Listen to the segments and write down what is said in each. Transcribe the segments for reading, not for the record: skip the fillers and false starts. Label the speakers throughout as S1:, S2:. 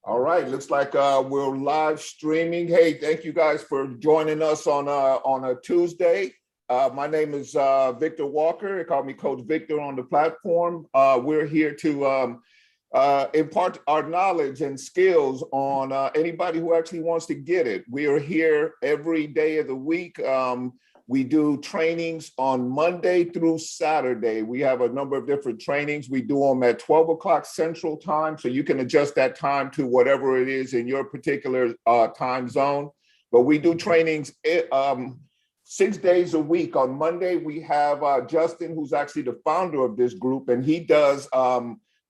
S1: All right, looks like we're live streaming. Hey, thank you guys for joining us on a Tuesday. My name is Victor Walker. They call me Coach Victor on the platform. We're here to impart our knowledge and skills on anybody who actually wants to get it. We are here every day of the week. We do trainings on Monday through Saturday. We have a number of different trainings. We do them at 12 o'clock Central Time, so you can adjust that time to whatever it is in your particular time zone. But we do trainings 6 days a week. On Monday, we have Justin, who's actually the founder of this group, and he does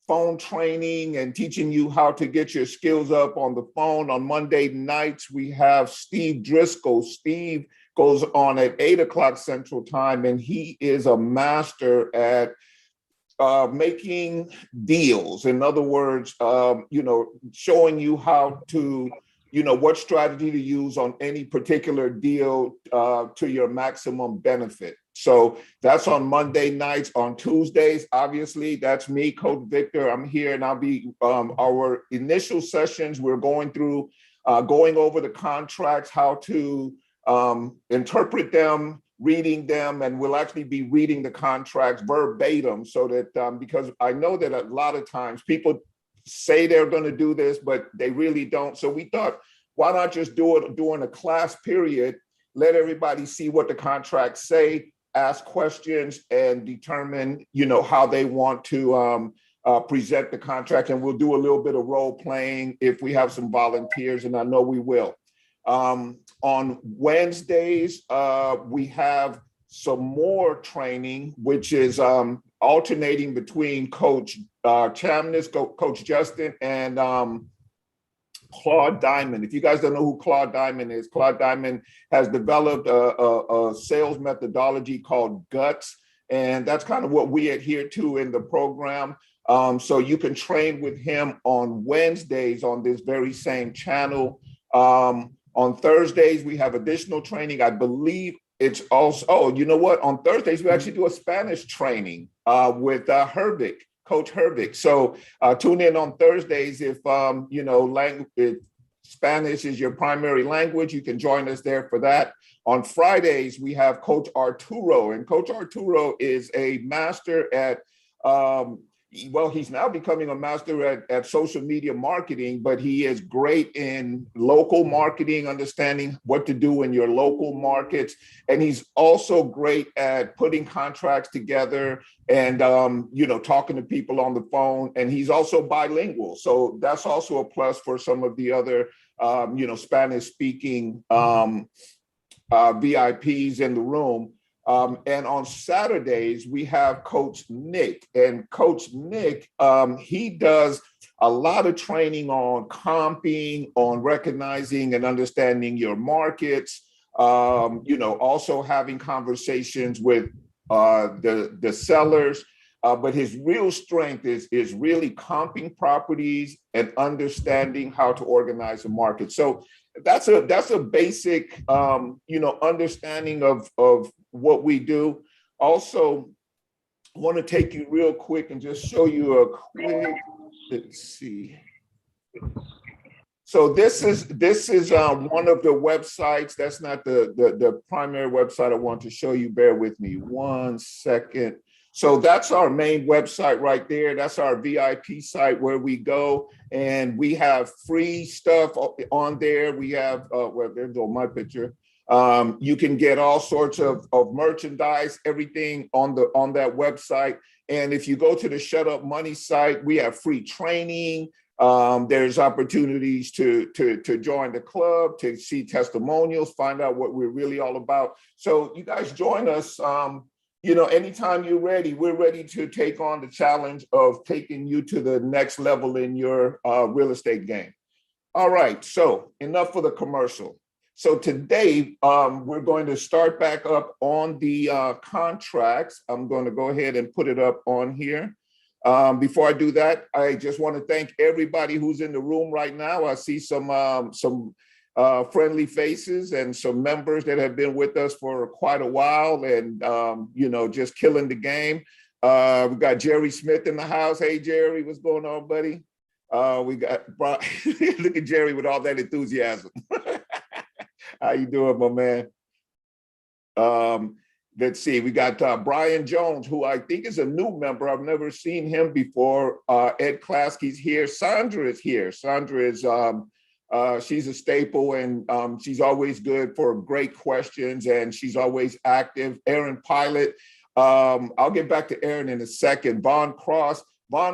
S1: phone training and teaching you how to get your skills up on the phone. On Monday nights, we have Steve Driscoll. Steve goes on at 8 o'clock Central Time, and he is a master at making deals. In other words, showing you how to, what strategy to use on any particular deal to your maximum benefit. So that's on Monday nights. On Tuesdays, obviously, that's me, Coach Victor. I'm here, and I'll be our initial sessions. We're going over the contracts, how to interpret them, reading them, and we'll actually be reading the contracts verbatim so that because I know that a lot of times people say they're going to do this, but they really don't. So we thought, why not just do it during a class period, let everybody see what the contracts say, ask questions, and determine, how they want to present the contract. And we'll do a little bit of role playing if we have some volunteers, and I know we will. On Wednesdays, we have some more training, which is alternating between Coach Chamness, Coach Justin, and Claude Diamond. If you guys don't know who Claude Diamond is, Claude Diamond has developed a sales methodology called GUTS, and that's kind of what we adhere to in the program. So you can train with him on Wednesdays on this very same channel. On Thursdays, we have additional training. I believe it's also, on Thursdays, we actually do a Spanish training with Hervik, Coach Hervik. So tune in on Thursdays if, if Spanish is your primary language, you can join us there for that. On Fridays, we have Coach Arturo, and Coach Arturo is a master at, he's now becoming a master at social media marketing, but he is great in local marketing, understanding what to do in your local markets. And he's also great at putting contracts together and, talking to people on the phone. And he's also bilingual. So that's also a plus for some of the other, Spanish speaking VIPs in the room. And on Saturdays, we have Coach Nick. And Coach Nick, he does a lot of training on comping, on recognizing and understanding your markets, also having conversations with the sellers. But his real strength is really comping properties and understanding how to organize a market. So that's a basic, understanding of what we do. Also, I want to take you real quick and just show you a quick, let's see. So this is one of the websites. That's not the primary website I want to show you. Bear with me 1 second. So that's our main website right there. That's our VIP site where we go, and we have free stuff on there. We have, there's my picture. You can get all sorts of merchandise, everything on that website. And if you go to the Shut Up Money site, we have free training. There's opportunities to join the club, to see testimonials, find out what we're really all about. So you guys join us. Anytime you're ready, we're ready to take on the challenge of taking you to the next level in your real estate game. All right, so enough for the commercial. So today, we're going to start back up on the contracts. I'm going to go ahead and put it up on here. Before I do that, I just want to thank everybody who's in the room right now. I see some friendly faces and some members that have been with us for quite a while and, just killing the game. We've got Jerry Smith in the house. Hey, Jerry, what's going on, buddy? We got Brian. Look at Jerry with all that enthusiasm. How you doing, my man? Let's see. We got Brian Jones, who I think is a new member. I've never seen him before. Ed Klasky's here. Sandra is here. Sandra is she's a staple, and she's always good for great questions, and she's always active. Aaron Pilot. I'll get back to Aaron in a second. Von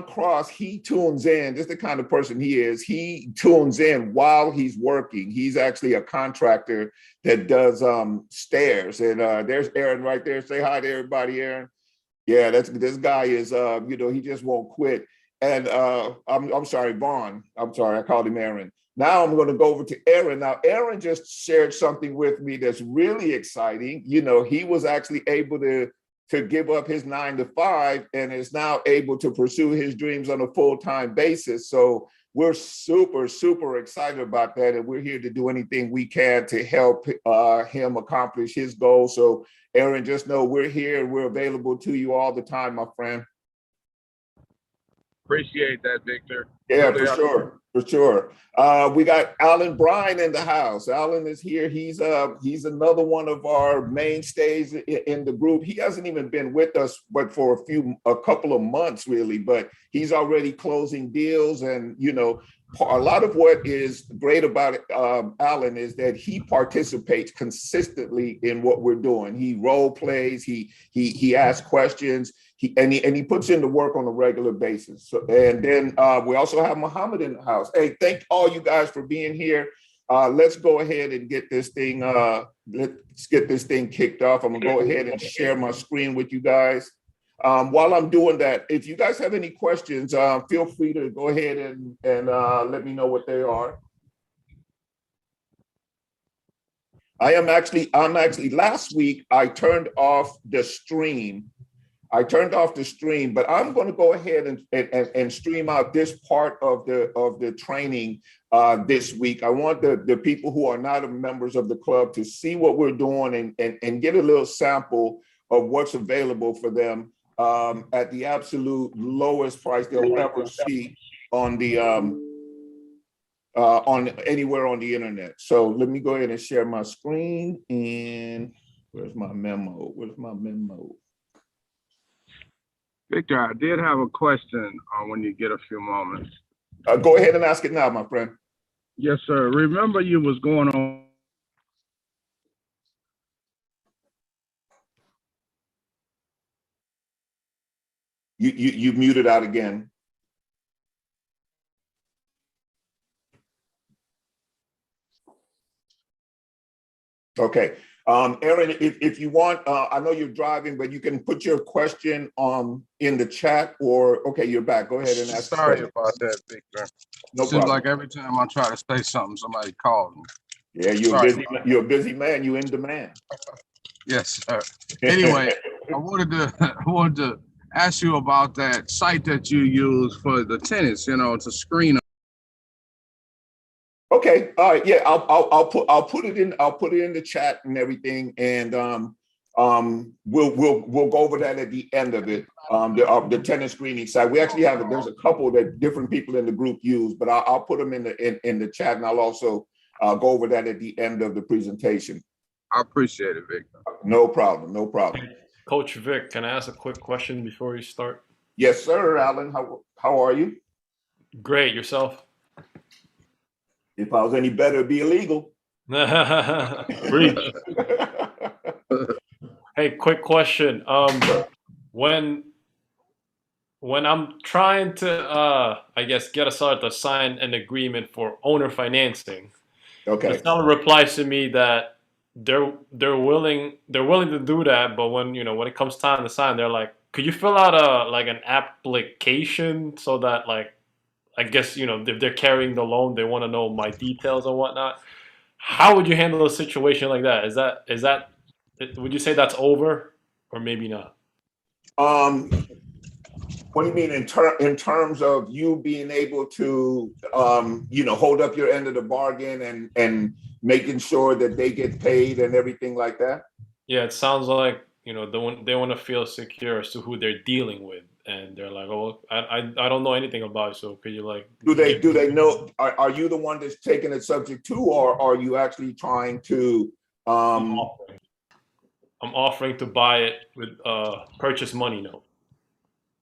S1: Cross, he tunes in. This is the kind of person he is. He tunes in while he's working. He's actually a contractor that does stairs. And there's Aaron right there. Say hi to everybody, Aaron. Yeah, this guy is, he just won't quit. And I'm sorry, Vaughn. I'm sorry, I called him Aaron. Now I'm going to go over to Aaron. Now, Aaron just shared something with me that's really exciting. He was actually able to give up his 9 to 5 and is now able to pursue his dreams on a full-time basis. So we're super, super excited about that. And we're here to do anything we can to help him accomplish his goals. So Aaron, just know we're here and we're available to you all the time, my friend.
S2: Appreciate that, Victor.
S1: Yeah, for sure. We got Alan Bryan in the house. Alan is here. He's another one of our mainstays in the group. He hasn't even been with us, but for a couple of months, really. But he's already closing deals, and a lot of what is great about Alan is that he participates consistently in what we're doing. He role plays. He asks questions. He puts in the work on a regular basis. So, and then we also have Muhammad in the house. Hey, thank all you guys for being here. Let's go ahead and get this thing. Let's get this thing kicked off. I'm gonna go ahead and share my screen with you guys. While I'm doing that, if you guys have any questions, feel free to go ahead and let me know what they are. I'm actually last week I turned off the stream. But I'm going to go ahead and stream out this part of the training this week. I want the people who are not members of the club to see what we're doing and get a little sample of what's available for them at the absolute lowest price they'll ever see on the on anywhere on the internet. So let me go ahead and share my screen. And where's my memo?
S2: Victor, I did have a question when you get a few moments.
S1: Go ahead and ask it now, my friend.
S2: Yes, sir. Remember you was going on.
S1: You muted out again. Okay. Aaron, if you want, I know you're driving, but you can put your question in the chat, or okay, you're back. Go ahead and ask.
S2: Sorry about that, Victor.
S1: No
S2: Seems
S1: problem.
S2: like every time I try to say something, somebody calls me.
S1: Yeah, you're a busy man. You in demand.
S2: Yes, sir. Anyway, I wanted to ask you about that site that you use for the tenants, to screen them.
S1: Okay. All right. Yeah. I'll put it in the chat and everything, and we'll go over that at the end of it. The tenant screening site. We actually have there's a couple that different people in the group use, but I'll put them in the chat, and I'll also go over that at the end of the presentation.
S2: I appreciate it, Victor.
S1: No problem.
S3: Coach Vic, can I ask a quick question before we start?
S1: Yes, sir, Alan. How are you?
S3: Great. Yourself?
S1: If I was any better, it'd be illegal.
S3: Preach. Hey, quick question. When I'm trying to, I guess, get a seller to sign an agreement for owner financing,
S1: okay,
S3: the seller replies to me that they're willing to do that, but when it comes time to sign, they're like, could you fill out an application so that I guess if they're carrying the loan, they want to know my details and whatnot. How would you handle a situation like that? Is that would you say that's over, or maybe not?
S1: What do you mean in terms of you being able to hold up your end of the bargain and making sure that they get paid and everything like that?
S3: Yeah, it sounds like they want to feel secure as to who they're dealing with, and they're like, "Oh, I don't know anything about it, so could you like?"
S1: Do they know? Are you the one that's taking it subject to, or are you actually trying to?
S3: I'm offering. I'm offering to buy it with purchase money note.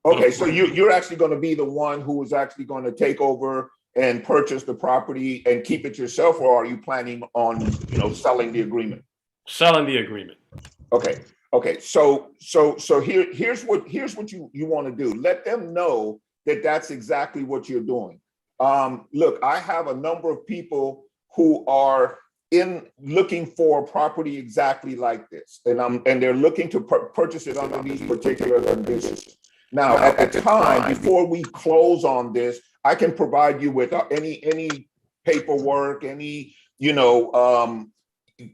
S1: Okay, so you're actually going to be the one who is actually going to take over and purchase the property and keep it yourself, or are you planning on selling the agreement?
S3: Selling the agreement.
S1: Okay. Okay. So here's what you want to do. Let them know that that's exactly what you're doing. Look, I have a number of people who are looking for property exactly like this, and they're looking to purchase it under these particular conditions. Now, at the time before we close on this, I can provide you with any paperwork, any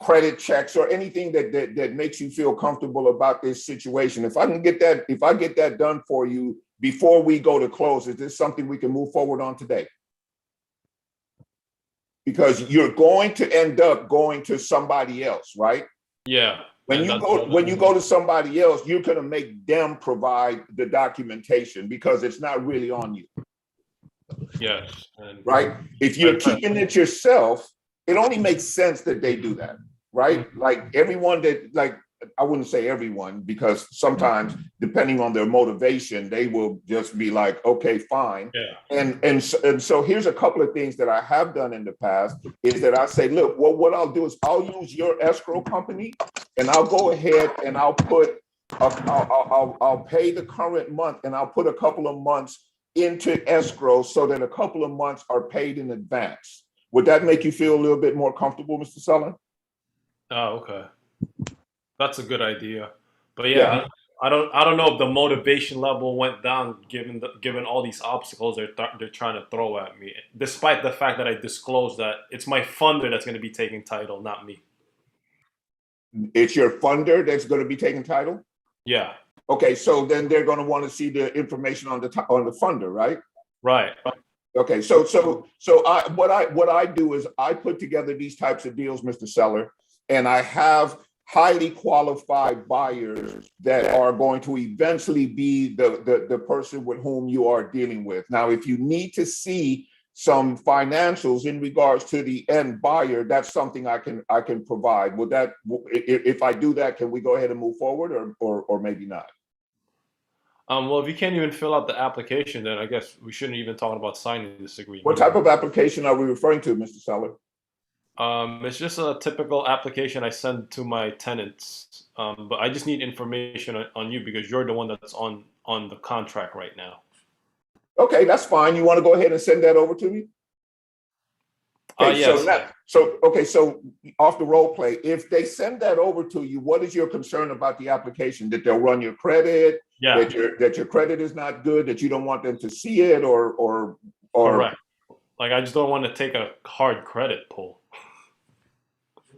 S1: credit checks or anything that makes you feel comfortable about this situation. If I get that done for you before we go to close, is this something we can move forward on today? Because you're going to end up going to somebody else, right?
S3: Yeah.
S1: When you go to somebody else, you're going to make them provide the documentation because it's not really on you.
S3: Yes.
S1: Right? If you're keeping it yourself, it only makes sense that they do that, right? Like everyone I wouldn't say everyone, because sometimes depending on their motivation, they will just be like, okay, fine.
S3: Yeah.
S1: And so here's a couple of things that I have done in the past is that I say, look, well, what I'll do is I'll use your escrow company and I'll go ahead and I'll pay the current month and I'll put a couple of months into escrow so that a couple of months are paid in advance. Would that make you feel a little bit more comfortable, Mr. Seller?
S3: Oh, okay. That's a good idea. But yeah. I don't know if the motivation level went down given all these obstacles they're trying to throw at me, despite the fact that I disclosed that it's my funder that's going to be taking title, not me.
S1: It's your funder that's going to be taking title?
S3: Yeah.
S1: Okay, so then they're going to want to see the information on the funder, right?
S3: Right.
S1: Okay, so what I do is I put together these types of deals, Mr. Seller, and I have highly qualified buyers that are going to eventually be the person with whom you are dealing with. Now, if you need to see some financials in regards to the end buyer, that's something I can provide. Would that, if I do that, can we go ahead and move forward, or maybe not?
S3: Well, if you can't even fill out the application, then I guess we shouldn't even talk about signing this agreement.
S1: What type of application are we referring to, Mr. Seller?
S3: It's just a typical application I send to my tenants, but I just need information on you because you're the one that's on the contract right now.
S1: Okay, that's fine. You want to go ahead and send that over to me? Okay,
S3: yes.
S1: So off the role play, if they send that over to you, what is your concern about the application? That they'll run your credit?
S3: Yeah.
S1: That your credit is not good? That you don't want them to see it, or
S3: correct? Like I just don't want to take a hard credit pull.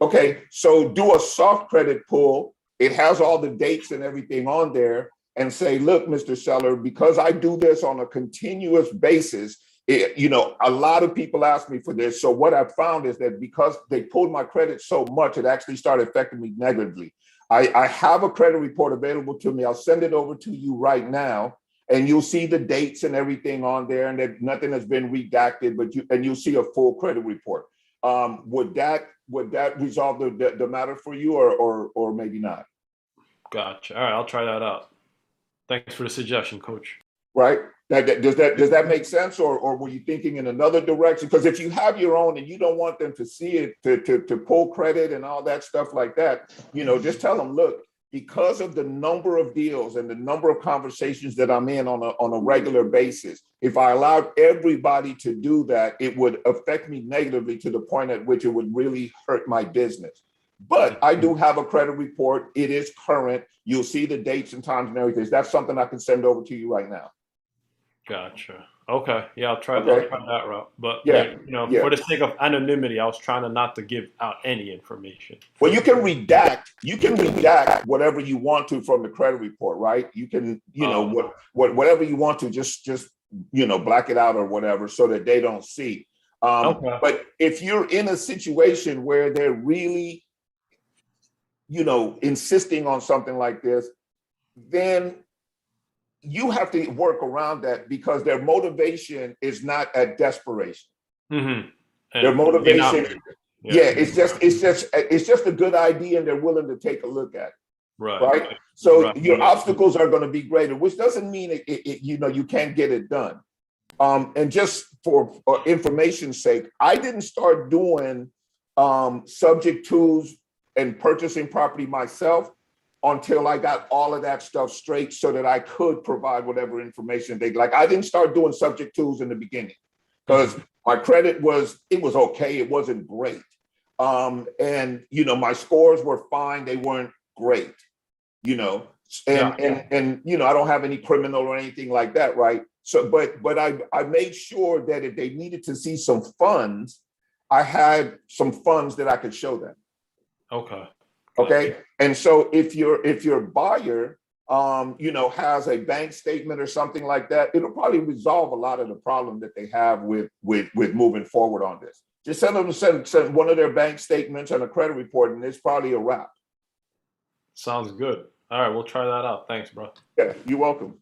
S1: Okay, so do a soft credit pull. It has all the dates and everything on there, and say, look, Mr. Seller, because I do this on a continuous basis, a lot of people ask me for this. So what I've found is that because they pulled my credit so much, it actually started affecting me negatively. I have a credit report available to me. I'll send it over to you right now, and you'll see the dates and everything on there, and that nothing has been redacted, but you'll see a full credit report. Would that resolve the matter for you, or maybe not?
S3: Gotcha. All right, I'll try that out. Thanks for the suggestion, Coach.
S1: Right? Does that make sense, or were you thinking in another direction? Because if you have your own and you don't want them to see it to pull credit and all that stuff like that, just tell them, look, because of the number of deals and the number of conversations that I'm in on a regular basis, if I allowed everybody to do that, it would affect me negatively to the point at which it would really hurt my business. But I do have a credit report. It is current. You'll see the dates and times and everything. That's something I can send over to you right now.
S3: Gotcha. Okay. Yeah, I'll try
S1: Okay.
S3: that route. But
S1: Yeah.
S3: For the sake of anonymity, I was trying not to give out any information.
S1: Well, you can redact whatever you want to from the credit report, right? You can, whatever you want to, just black it out or whatever so that they don't see.
S3: Okay.
S1: But if you're in a situation where they're really, insisting on something like this, then you have to work around that because their motivation is not at desperation.
S3: Mm-hmm.
S1: Their motivation,
S3: yeah,
S1: it's just a good idea, and they're willing to take a look at it.
S3: right.
S1: Right. So
S3: Right.
S1: your obstacles are going to be greater, which doesn't mean you can't get it done. And just for information's sake, I didn't start doing subject twos and purchasing property myself until I got all of that stuff straight so that I could provide whatever information they like. I didn't start doing subject twos in the beginning because my credit was okay. It wasn't great. And my scores were fine. They weren't great, and I don't have any criminal or anything like that, right? So, but I made sure that if they needed to see some funds, I had some funds that I could show them.
S3: Okay.
S1: Okay. And so if your buyer, has a bank statement or something like that, it'll probably resolve a lot of the problem that they have with moving forward on this. Just send one of their bank statements and a credit report, and it's probably a wrap.
S3: Sounds good. All right, we'll try that out. Thanks, bro.
S1: Yeah, you're welcome.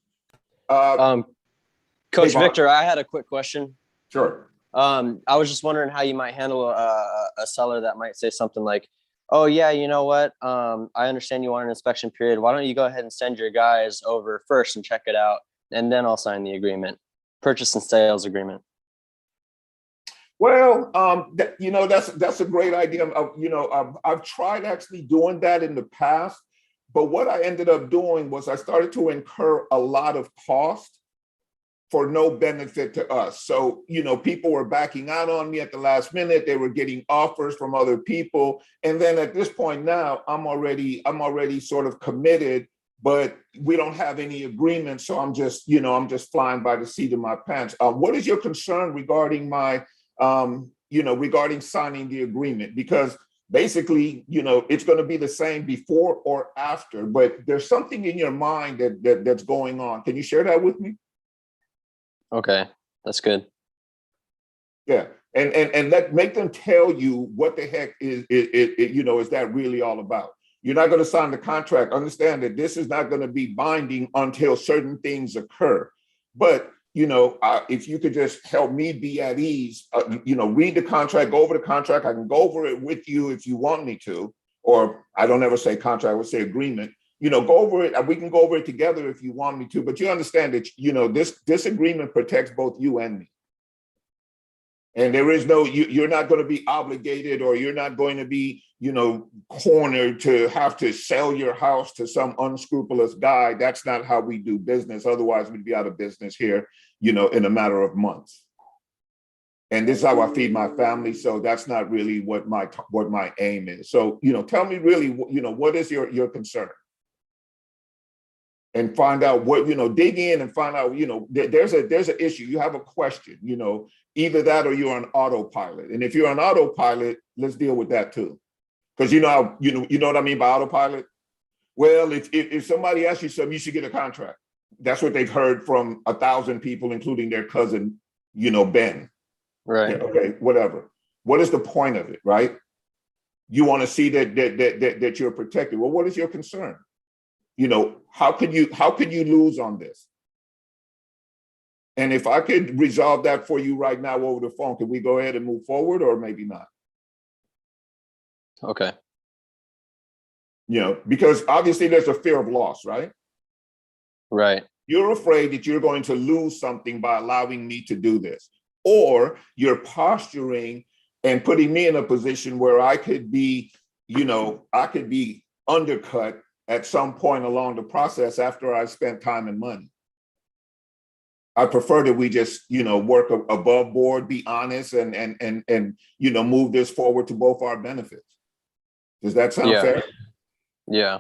S4: Coach
S1: hey,
S4: Victor, I had a quick question.
S1: Sure.
S4: I was just wondering how you might handle a seller that might say something like, "Oh yeah, you know what? I understand you want an inspection period. Why don't you go ahead and send your guys over first and check it out, and then I'll sign the agreement, purchase and sales agreement."
S1: Well, that's a great idea. I've tried actually doing that in the past, but what I ended up doing was I started to incur a lot of cost for no benefit to us. So, people were backing out on me at the last minute. They were getting offers from other people. And then at this point now, I'm already sort of committed, but we don't have any agreement. So I'm just flying by the seat of my pants. What is your concern regarding regarding signing the agreement? Because basically, it's going to be the same before or after, but there's something in your mind that's going on. Can you share that with me?
S4: Okay, that's good.
S1: Yeah, and make them tell you what the heck is that really all about. You're not going to sign the contract. Understand that this is not going to be binding until certain things occur. But if you could just help me be at ease, read the contract, go over the contract. I can go over it with you if you want me to, or I don't ever say contract, I would say agreement. Go over it. We can go over it together if you want me to, but you understand that, this agreement protects both you and me. And there is you're not going to be obligated, or you're not going to be, cornered to have to sell your house to some unscrupulous guy. That's not how we do business. Otherwise, we'd be out of business here, in a matter of months. And this is how I feed my family. So that's not really what my aim is. So, tell me really, what is your concern? And find out what, dig in and find out, there's an issue. You have a question, either that or you're on autopilot. And if you're on autopilot, let's deal with that too. Because you know what I mean by autopilot? Well, if somebody asks you something, you should get a contract. That's what they've heard from 1,000 people, including their cousin, Ben.
S4: Right.
S1: Yeah, okay, whatever. What is the point of it, right? You want to see that you're protected. Well, what is your concern? How could you lose on this? And if I could resolve that for you right now over the phone, can we go ahead and move forward, or maybe not?
S4: Okay.
S1: Because obviously there's a fear of loss, right?
S4: Right.
S1: You're afraid that you're going to lose something by allowing me to do this, or you're posturing and putting me in a position where I could be undercut at some point along the process after I spent time and money. I prefer that we just, work above board, be honest, and move this forward to both our benefits. Does that sound fair?
S4: Yeah.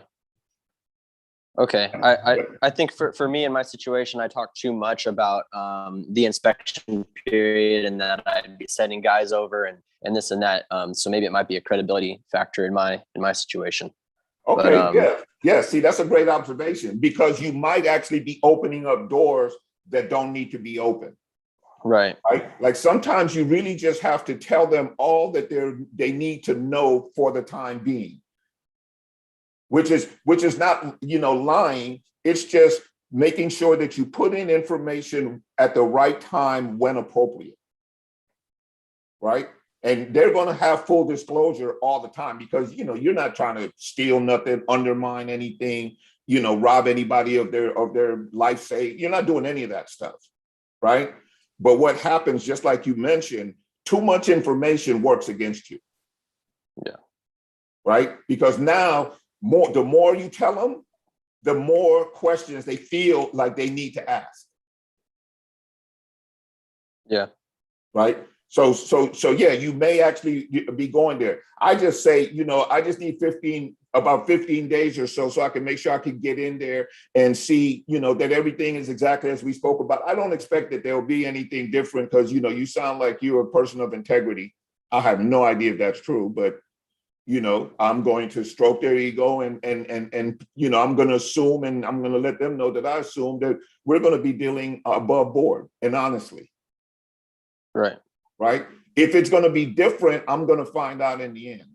S4: Okay. I think for me in my situation, I talk too much about the inspection period and that I'd be sending guys over and this and that. So maybe it might be a credibility factor in my situation.
S1: Okay, but, yeah. See, that's a great observation, because you might actually be opening up doors that don't need to be open.
S4: Right.
S1: Like sometimes you really just have to tell them all that they need to know for the time being, which is not, lying. It's just making sure that you put in information at the right time when appropriate, right? And they're going to have full disclosure all the time because, you know, you're not trying to steal nothing, undermine anything, you know, rob anybody of their life saved. You're not doing any of that stuff, right? But what happens, just like you mentioned, too much information works against you.
S4: Yeah.
S1: Right? Because now the more you tell them, the more questions they feel like they need to ask.
S4: Yeah.
S1: Right? So yeah, you may actually be going there. I just say, you know, I just need about 15 days or so I can make sure I can get in there and see, you know, that everything is exactly as we spoke about. I don't expect that there'll be anything different because, you know, you sound like you're a person of integrity. I have no idea if that's true, but, you know, I'm going to stroke their ego and you know, I'm going to assume and I'm going to let them know that I assume that we're going to be dealing above board and honestly.
S4: Right.
S1: Right? If it's going to be different, I'm going to find out in the end,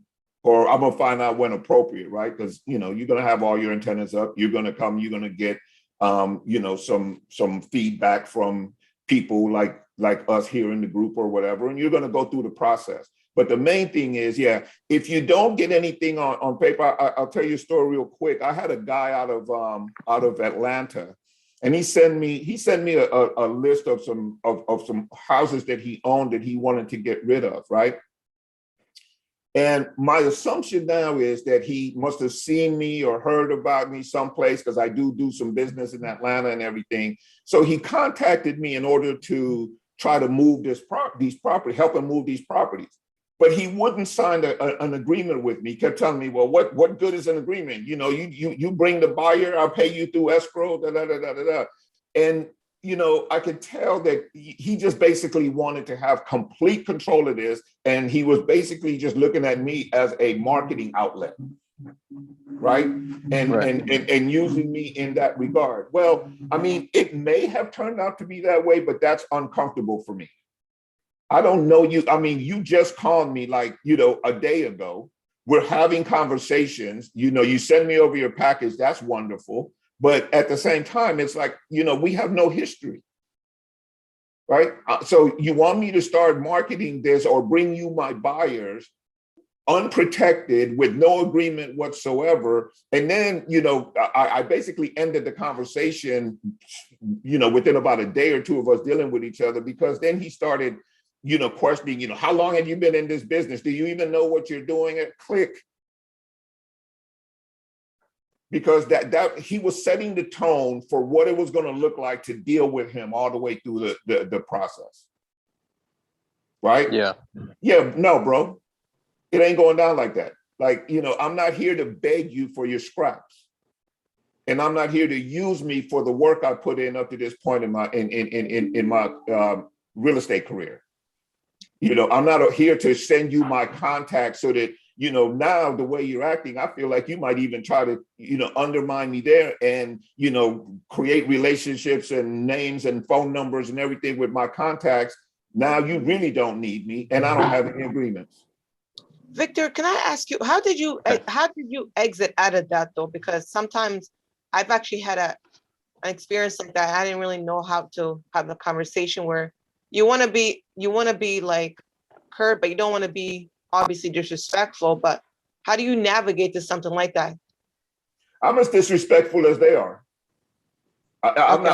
S1: or I'm going to find out when appropriate, right? Because, you know, you're going to have all your antennas up. You're going to come, you're going to get, you know, some feedback from people like us here in the group or whatever, and you're going to go through the process. But the main thing is, yeah, if you don't get anything on paper, I'll tell you a story real quick. I had a guy out of Atlanta. And he sent me a list of some houses that he owned that he wanted to get rid of, right? And my assumption now is that he must have seen me or heard about me someplace because I do some business in Atlanta and everything. So he contacted me in order to try to move these properties, help him move these properties. But he wouldn't sign an agreement with me. He kept telling me, well, what good is an agreement? You know, you bring the buyer, I'll pay you through escrow, da, da, da, da, da, da. And, you know, I could tell that he just basically wanted to have complete control of this. And he was basically just looking at me as a marketing outlet, right? And using me in that regard. Well, I mean, it may have turned out to be that way, but that's uncomfortable for me. I don't know you. I mean, you just called me like, you know, a day ago. We're having conversations. You know, you send me over your package. That's wonderful. But at the same time, it's like, you know, we have no history. Right. So you want me to start marketing this or bring you my buyers unprotected with no agreement whatsoever. And then, you know, I basically ended the conversation, you know, within about a day or two of us dealing with each other, because then he started, you know, questioning, you know, how long have you been in this business? Do you even know what you're doing? At click. Because that he was setting the tone for what it was going to look like to deal with him all the way through the process. Right?
S4: Yeah.
S1: Yeah, no, bro. It ain't going down like that. Like, you know, I'm not here to beg you for your scraps. And I'm not here to use me for the work I put in up to this point in my real estate career. You know, I'm not here to send you my contact so that, you know, now the way you're acting, I feel like you might even try to, you know, undermine me there and, you know, create relationships and names and phone numbers and everything with my contacts. Now you really don't need me and I don't have any agreements.
S5: Victor, can I ask you, how did you exit out of that though? Because sometimes I've actually had an experience like that. I didn't really know how to have a conversation where you want to be like curt, but you don't want to be obviously disrespectful. But how do you navigate to something like that?
S1: I'm as disrespectful as they are. I'm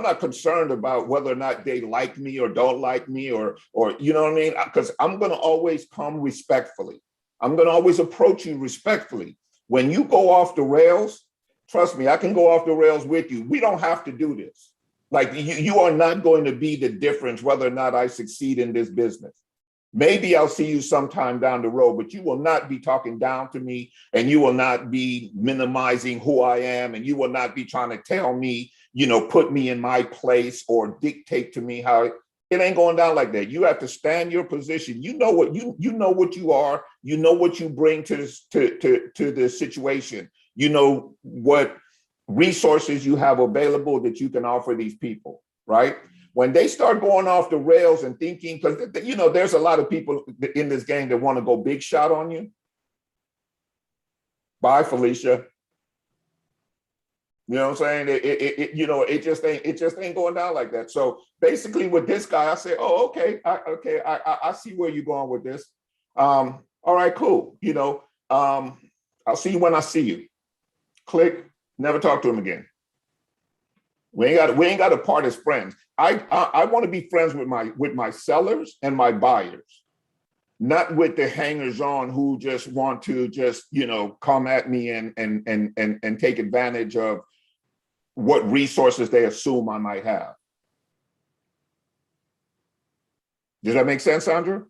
S1: not concerned about whether or not they like me or don't like me or you know what I mean? Because I'm going to always come respectfully. I'm going to always approach you respectfully. When you go off the rails, trust me, I can go off the rails with you. We don't have to do this. Like you are not going to be the difference whether or not I succeed in this business. Maybe I'll see you sometime down the road, but you will not be talking down to me and you will not be minimizing who I am and you will not be trying to tell me, you know, put me in my place or dictate to me how it ain't going down like that. You have to stand your position. You know what you know what you are, you know what you bring to this to the situation. You know what resources you have available that you can offer these people, right? When they start going off the rails and thinking, because, you know, there's a lot of people in this game that want to go big shot on you. Bye, Felicia. You know what I'm saying? You know, it just ain't going down like that. So basically with this guy, I said, oh, okay, I see where you're going with this. All right, cool. You know, I'll see you when I see you. Click, never talk to him again. We ain't got to part as friends. I want to be friends with my sellers and my buyers, not with the hangers on who just want to just, you know, come at me and take advantage of what resources they assume I might have. Does that make sense, Sandra?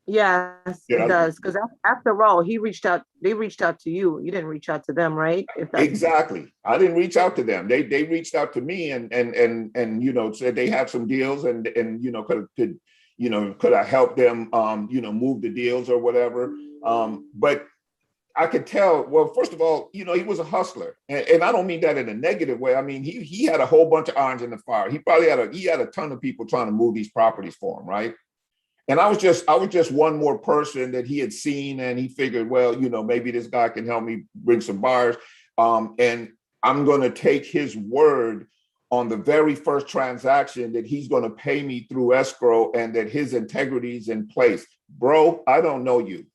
S5: Yes,
S1: Yeah.
S5: it does. Because after all, they reached out to you. You didn't reach out to them, right? If that's
S1: Exactly. I didn't reach out to them. They reached out to me and you know, said they had some deals and you know, could I help them you know, move the deals or whatever. But I could tell, well, first of all, you know, he was a hustler. And I don't mean that in a negative way. I mean, he had a whole bunch of irons in the fire. He probably had a ton of people trying to move these properties for him, right? And I was just one more person that he had seen, and he figured, well, you know, maybe this guy can help me bring some buyers. And I'm going to take his word on the very first transaction that he's going to pay me through escrow and that his integrity is in place. Bro, I don't know you.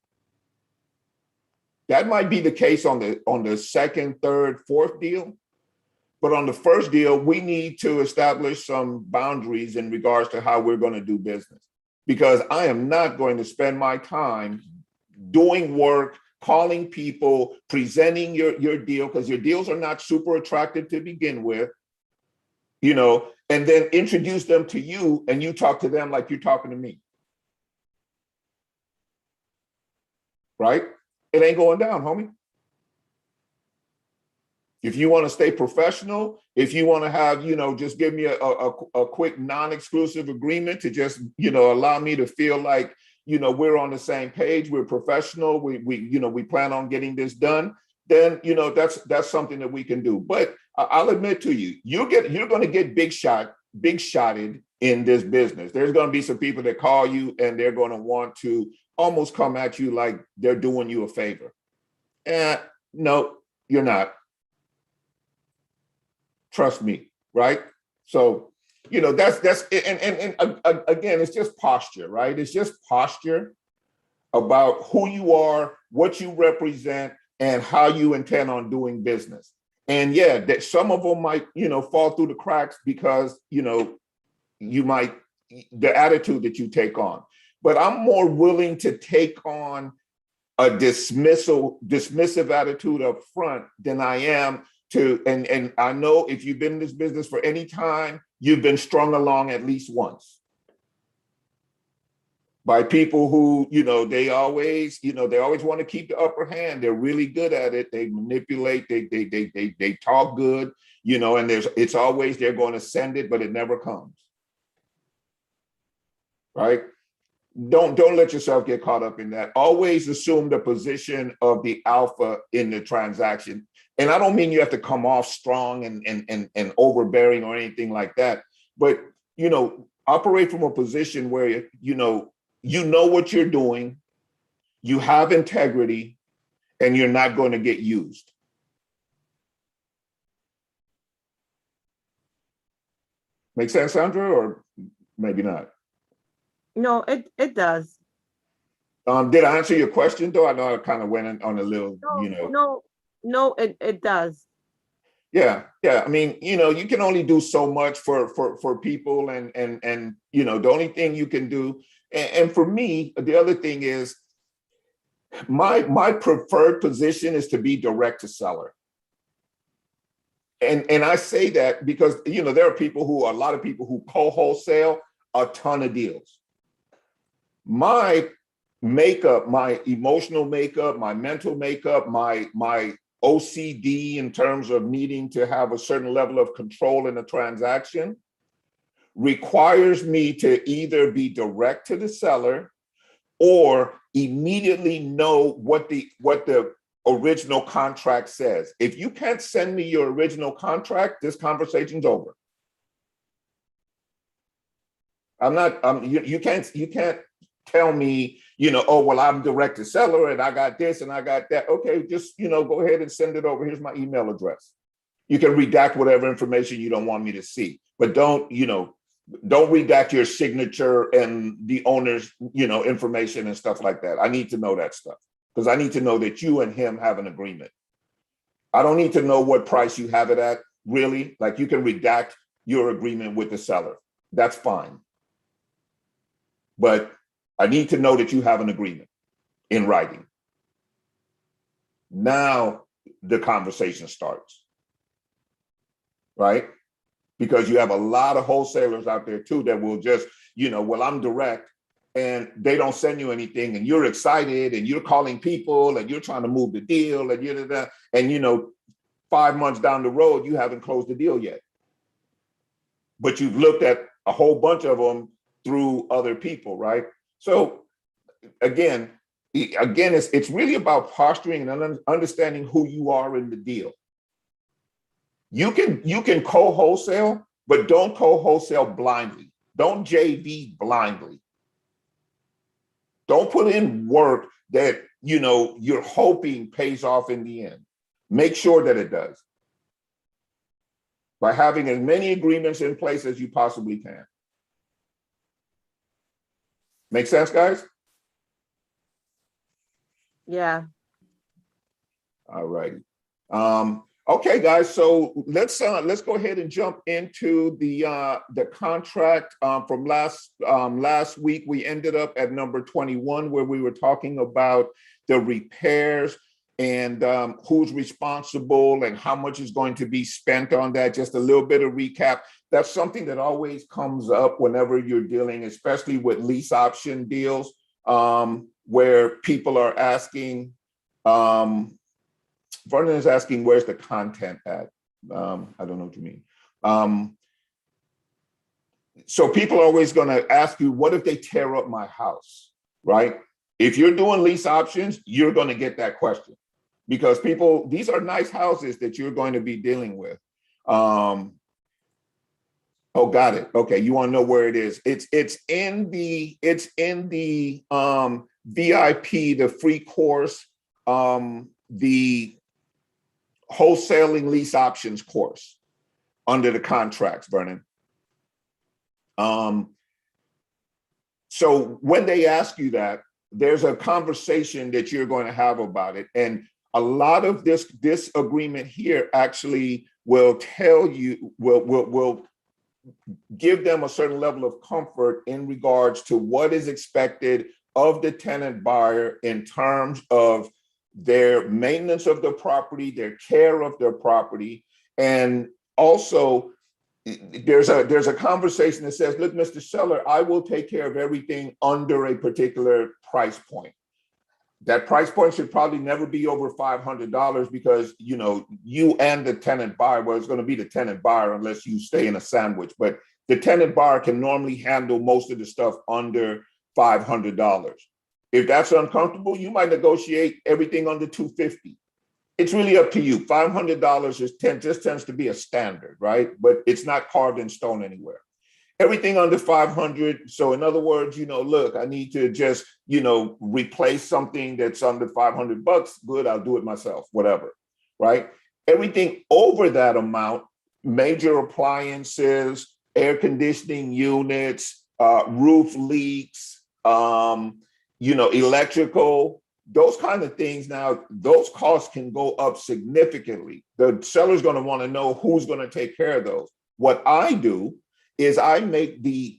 S1: That might be the case on the second, third, fourth deal. But on the first deal, we need to establish some boundaries in regards to how we're going to do business. Because I am not going to spend my time doing work, calling people, presenting your deal, because your deals are not super attractive to begin with, you know, and then introduce them to you and you talk to them like you're talking to me. Right? It ain't going down, homie. If you want to stay professional, if you want to have, you know, just give me a quick non-exclusive agreement to just, you know, allow me to feel like, you know, we're on the same page, we're professional, we plan on getting this done, then, you know, that's something that we can do. But I'll admit to you, you're going to get big shotted in this business. There's going to be some people that call you and they're going to want to almost come at you like they're doing you a favor. No, you're not. Trust me, right? So, you know, that's and again, it's just posture, right? It's just posture about who you are, what you represent, and how you intend on doing business. And yeah, that some of them might, you know, fall through the cracks because, you know, the attitude that you take on. But I'm more willing to take on a dismissive attitude up front than I am to, and I know if you've been in this business for any time, you've been strung along at least once by people who, you know, they always want to keep the upper hand. They're really good at it. They manipulate, they talk good, you know, and it's always they're going to send it, but it never comes. Right? Don't let yourself get caught up in that. Always assume the position of the alpha in the transaction. And I don't mean you have to come off strong and overbearing or anything like that, but, you know, operate from a position where, you know what you're doing, you have integrity, and you're not going to get used. Make sense, Sandra, or maybe not?
S5: no, it does.
S1: Did I answer your question though? I know I kind of went on a little, you know.
S5: No, it does.
S1: Yeah. I mean, you know, you can only do so much for people, and you know, the only thing you can do, and for me, the other thing is my preferred position is to be direct to seller. And I say that because, you know, there are a lot of people who co-wholesale a ton of deals. My makeup, my emotional makeup, my mental makeup, my OCD in terms of needing to have a certain level of control in a transaction requires me to either be direct to the seller or immediately know what the original contract says. If you can't send me your original contract, this conversation's over. You can't tell me, oh, well, I'm direct to seller and I got this and I got that. Okay, just, go ahead and send it over. Here's my email address. You can redact whatever information you don't want me to see, but don't redact your signature and the owner's, information and stuff like that. I need to know that stuff because I need to know that you and him have an agreement. I don't need to know what price you have it at, really. Like, you can redact your agreement with the seller. That's fine. But I need to know that you have an agreement in writing. Now the conversation starts, right? Because you have a lot of wholesalers out there too that will just, well, I'm direct, and they don't send you anything, and you're excited and you're calling people and you're trying to move the deal and 5 months down the road, you haven't closed the deal yet. But you've looked at a whole bunch of them through other people, right? So again, it's really about posturing and understanding who you are in the deal. You can co-wholesale, but don't co-wholesale blindly. Don't JV blindly. Don't put in work that you're hoping pays off in the end. Make sure that it does by having as many agreements in place as you possibly can. Make sense, guys?
S5: Yeah.
S1: All righty. Okay, guys. So let's go ahead and jump into the contract from last week. We ended up at number 21, where we were talking about the repairs and who's responsible and how much is going to be spent on that. Just a little bit of recap. That's something that always comes up whenever you're dealing, especially with lease option deals, where people are asking, Vernon is asking, where's the content at? I don't know what you mean. So people are always going to ask you, what if they tear up my house, right? If you're doing lease options, you're going to get that question because these are nice houses that you're going to be dealing with. Oh, got it. Okay, you want to know where it is? It's in the VIP, the free course, the wholesaling lease options course under the contracts, Vernon. So when they ask you that, there's a conversation that you're going to have about it. And a lot of this agreement here actually will tell you, will give them a certain level of comfort in regards to what is expected of the tenant buyer in terms of their maintenance of the property, their care of their property. And also there's a conversation that says, look, Mr. Seller, I will take care of everything under a particular price point. That price point should probably never be over $500 because, you and the tenant buyer, well, it's going to be the tenant buyer unless you stay in a sandwich, but the tenant buyer can normally handle most of the stuff under $500. If that's uncomfortable, you might negotiate everything under $250. It's really up to you. $500 just tends to be a standard, right? But it's not carved in stone anywhere. Everything under 500. So in other words, look, I need to just, replace something that's under $500. Good, I'll do it myself, whatever, right? Everything over that amount, major appliances, air conditioning units, roof leaks, electrical, those kind of things. Now, those costs can go up significantly. The seller's going to want to know who's going to take care of those. What I do is I make the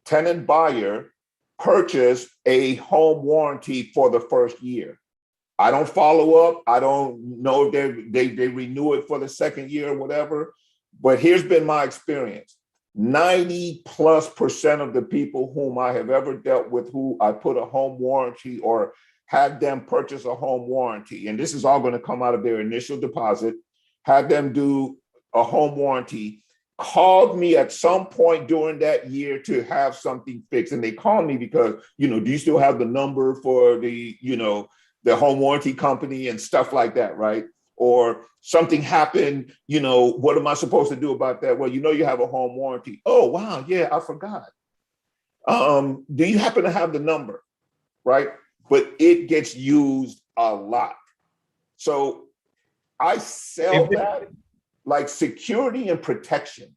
S1: tenant buyer purchase a home warranty for the first year. I don't follow up. I don't know if they renew it for the second year or whatever. But here's been my experience. 90+% of the people whom I have ever dealt with, who I put a home warranty or had them purchase a home warranty, and this is all going to come out of their initial deposit, had them do a home warranty, called me at some point during that year to have something fixed. And they called me because, do you still have the number for the home warranty company and stuff like that, right? Or something happened, what am I supposed to do about that? Well, you have a home warranty. Oh, wow, yeah, I forgot. Do you happen to have the number? right? But it gets used a lot. So I sell that like security and protection,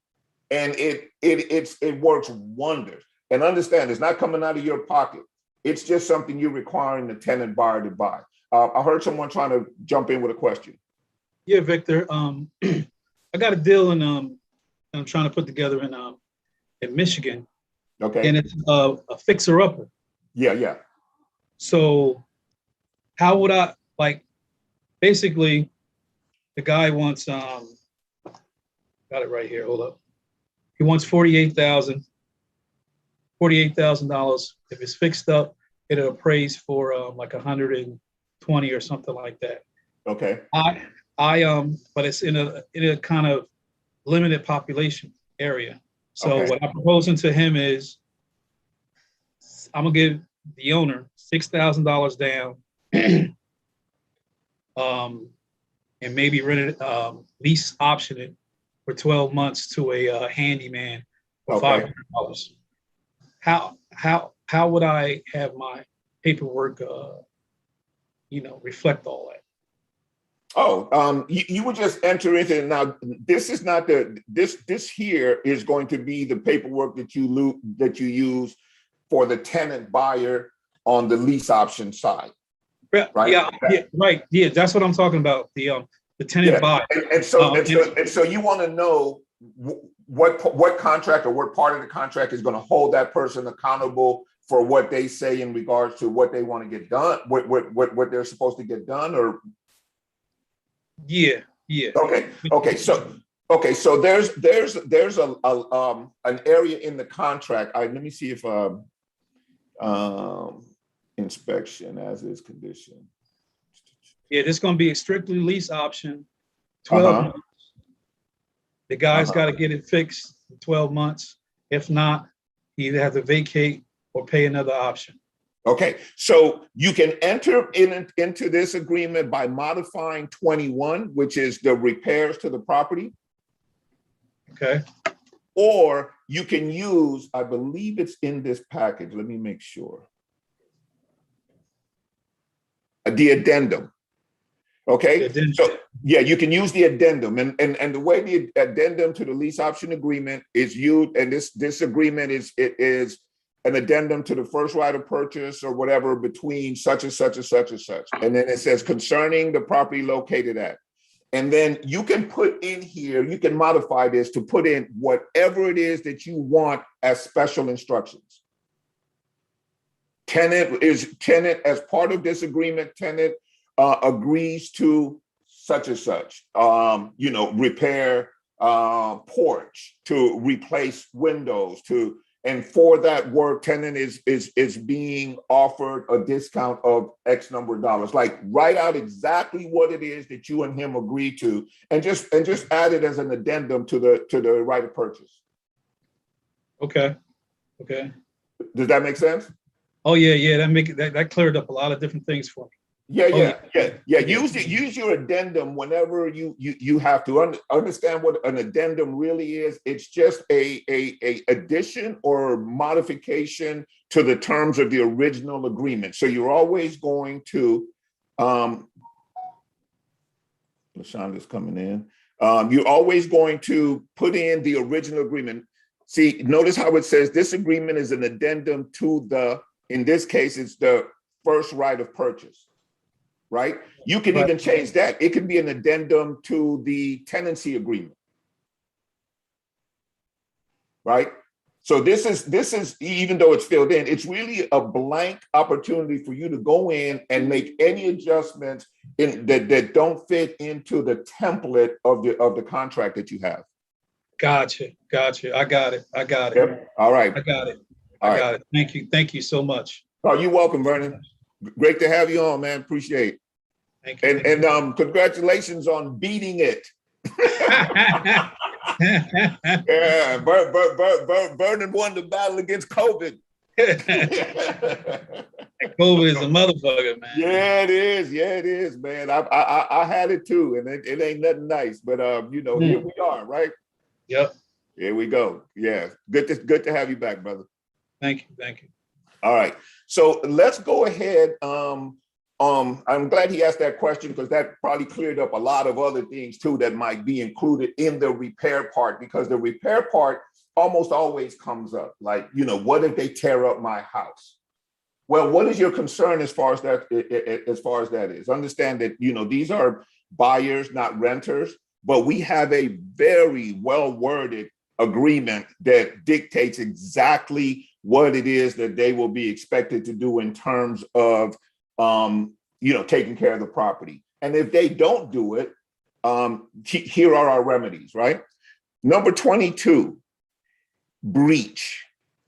S1: and it works wonders. And understand, it's not coming out of your pocket. It's just something you're requiring the tenant buyer to buy. I heard someone trying to jump in with a question.
S6: Yeah, Victor. I got a deal I'm trying to put together in Michigan,
S1: Okay.
S6: and it's a fixer-upper.
S1: Yeah.
S6: So how would I, like, basically the guy wants, got it right here, hold up. He wants $48,000. If it's fixed up, it'll appraise for like 120 or something like that.
S1: Okay.
S6: But it's in a kind of limited population area. So
S1: Okay.
S6: what I'm proposing to him is I'm gonna give the owner $6,000 down, and maybe rent it, lease option it for 12 months to a handyman for
S1: Okay.
S6: $500. How would I have my paperwork, reflect all that?
S1: Oh, you would just enter into it. Now, this is not this here is going to be the paperwork that you use for the tenant buyer on the lease option side. Right?
S6: Yeah, right. Yeah, that's what I'm talking about. The tenant buyer.
S1: And so you want to know what contract or what part of the contract is going to hold that person accountable for what they say in regards to what they want to get done, what they're supposed to get done, or
S6: yeah.
S1: Okay. So there's an area in the contract. Let me see if inspection as is condition.
S6: Yeah, this is going to be a strictly lease option, 12 months. The guy's got to get it fixed in 12 months. If not, he either have to vacate or pay another option.
S1: Okay, so you can enter into this agreement by modifying 21, which is the repairs to the property.
S6: Okay.
S1: Or you can use, I believe it's in this package. Let me make sure. The addendum. Okay.
S6: The addendum.
S1: So yeah, you can use the addendum, and the way the addendum to the lease option agreement is used, and this agreement is an addendum to the first right of purchase or whatever between such and such and such and such. And then it says concerning the property located at. And then you can put in here, you can modify this to put in whatever it is that you want as special instructions. Tenant as part of this agreement, tenant agrees to such and such, repair porch, to replace windows, and for that work, tenant is being offered a discount of X number of dollars. Like, write out exactly what it is that you and him agree to, and just add it as an addendum to the right of purchase.
S6: Okay.
S1: Does that make sense?
S6: Oh yeah. That cleared up a lot of different things for me.
S1: Yeah. Use your addendum whenever you have to understand what an addendum really is. It's just a addition or modification to the terms of the original agreement. So you're always going to, LaShonda's coming in. You're always going to put in the original agreement. See, notice how it says this agreement is an addendum to in this case, it's the first right of purchase. Right? You can even change that. It can be an addendum to the tenancy agreement. Right? So this is even though it's filled in, it's really a blank opportunity for you to go in and make any adjustments that don't fit into the template of the contract that you have.
S6: Gotcha. I got it.
S1: Yep. All right.
S6: I got it. Thank you so much.
S1: Oh, you're welcome, Vernon. Great to have you on, man. Appreciate it.
S6: Thank you.
S1: And congratulations on beating it. Yeah, Vernon won the battle against COVID.
S6: COVID is a motherfucker, man.
S1: Yeah, it is, man. I had it too, and it ain't nothing nice, but here we are, right?
S6: Yep.
S1: Here we go. Yeah, good to have you back, brother.
S6: Thank you.
S1: All right. So let's go ahead. I'm glad he asked that question because that probably cleared up a lot of other things too that might be included in the repair part, because the repair part almost always comes up. Like, what if they tear up my house? Well, what is your concern as far as that is? Understand that, these are buyers, not renters, but we have a very well worded agreement that dictates exactly what it is that they will be expected to do in terms of, taking care of the property. And if they don't do it, here are our remedies, right? Number 22, breach.